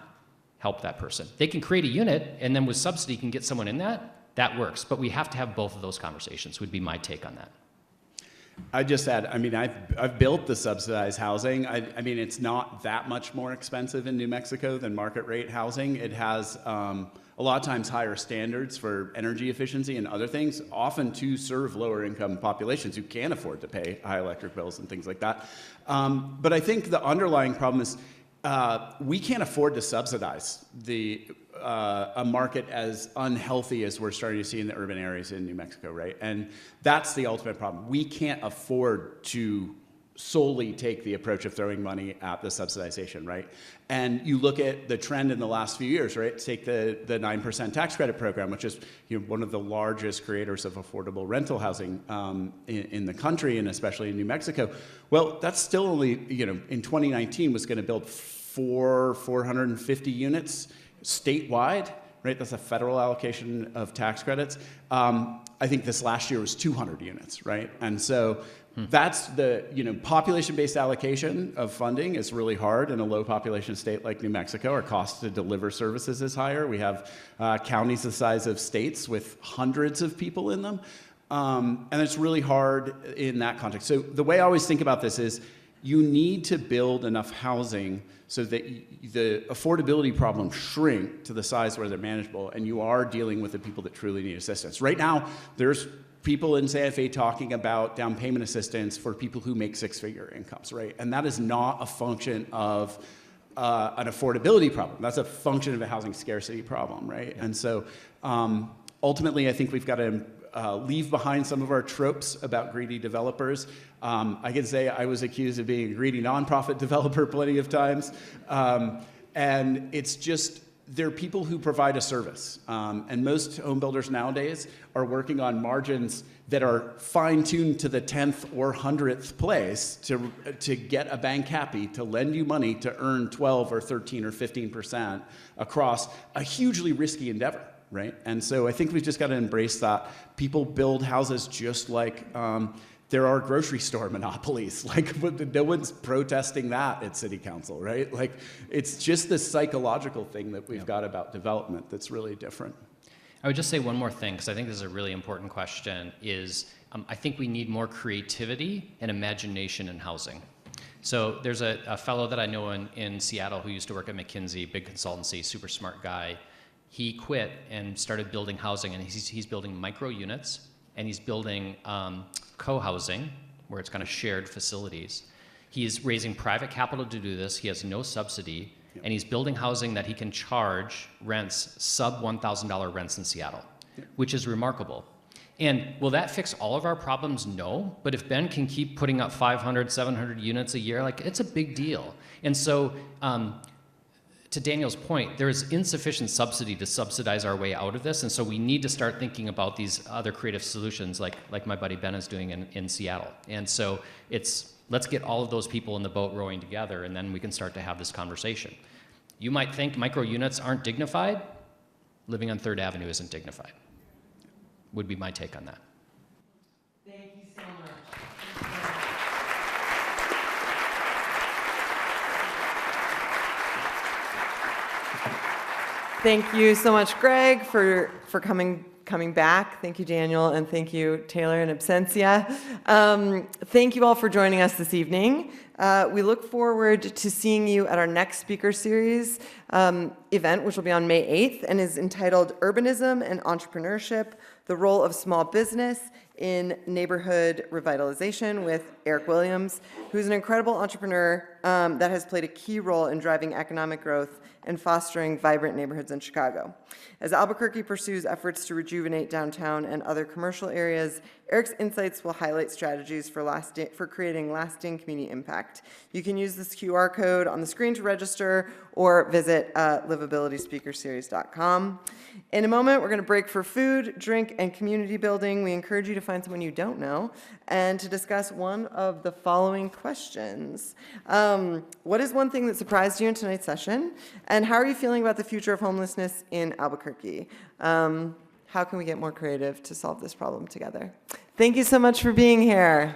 help that person. They can create a unit, and then with subsidy can get someone in that. That works. But we have to have both of those conversations, would be my take on that. I just add, I mean, I've built the subsidized housing. I mean, it's not that much more expensive in New Mexico than market rate housing. It has a lot of times higher standards for energy efficiency and other things, often to serve lower income populations who can't afford to pay high electric bills and things like that. But I think the underlying problem is we can't afford to subsidize a market as unhealthy as we're starting to see in the urban areas in New Mexico, right? And that's the ultimate problem. We can't afford to solely take the approach of throwing money at the subsidization, right? And you look at the trend in the last few years, right? Take the 9% tax credit program, which is one of the largest creators of affordable rental housing in the country, and especially in New Mexico. Well, that's still only, in 2019 was going to build 450 units statewide, right? That's a federal allocation of tax credits. I think this last year was 200 units, right? And so that's the, population-based allocation of funding is really hard in a low population state like New Mexico. Our cost to deliver services is higher. We have counties the size of states with hundreds of people in them. And it's really hard in that context. So the way I always think about this is you need to build enough housing so that the affordability problems shrink to the size where they're manageable, and you are dealing with the people that truly need assistance. Right now, there's people in Santa Fe talking about down payment assistance for people who make six-figure incomes, right? And that is not a function of an affordability problem. That's a function of a housing scarcity problem, right? Yeah. And so ultimately, I think we've got to leave behind some of our tropes about greedy developers. I can say I was accused of being a greedy nonprofit developer plenty of times. And it's just, they're people who provide a service. And most home builders nowadays are working on margins that are fine-tuned to the 10th or 100th place to get a bank happy, to lend you money to earn 12 or 13 or 15% across a hugely risky endeavor. Right? And so I think we've just got to embrace that. People build houses just like there are grocery store monopolies. Like, no one's protesting that at city council, right? Like, it's just this psychological thing that we've got about development that's really different. I would just say one more thing, because I think this is a really important question, is I think we need more creativity and imagination in housing. So there's a fellow that I know in Seattle who used to work at McKinsey, big consultancy, super smart guy. He quit and started building housing, and he's building micro units, and he's building co-housing, where it's kind of shared facilities. He's raising private capital to do this. He has no subsidy, and he's building housing that he can charge rents, sub $1,000 rents in Seattle, which is remarkable. And will that fix all of our problems? No. But if Ben can keep putting up 500, 700 units a year, like, it's a big deal. And so, to Daniel's point, there is insufficient subsidy to subsidize our way out of this, and so we need to start thinking about these other creative solutions like my buddy Ben is doing in Seattle. And so let's get all of those people in the boat rowing together, and then we can start to have this conversation. You might think micro units aren't dignified. Living on 3rd Avenue isn't dignified. Would be my take on that. Thank you so much. Thank you so much, Greg, for coming back. Thank you, Daniel, and thank you, Taylor and Absentia. Thank you all for joining us this evening. We look forward to seeing you at our next speaker series event, which will be on May 8th, and is entitled Urbanism and Entrepreneurship, the Role of Small Business in Neighborhood Revitalization, with Eric Williams, who's an incredible entrepreneur that has played a key role in driving economic growth and fostering vibrant neighborhoods in Chicago. As Albuquerque pursues efforts to rejuvenate downtown and other commercial areas, Eric's insights will highlight strategies for creating lasting community impact. You can use this QR code on the screen to register or visit livabilityspeakerseries.com. In a moment, we're going to break for food, drink, and community building. We encourage you to find someone you don't know and to discuss one of the following questions. What is one thing that surprised you in tonight's session? And how are you feeling about the future of homelessness in Albuquerque? How can we get more creative to solve this problem together? Thank you so much for being here.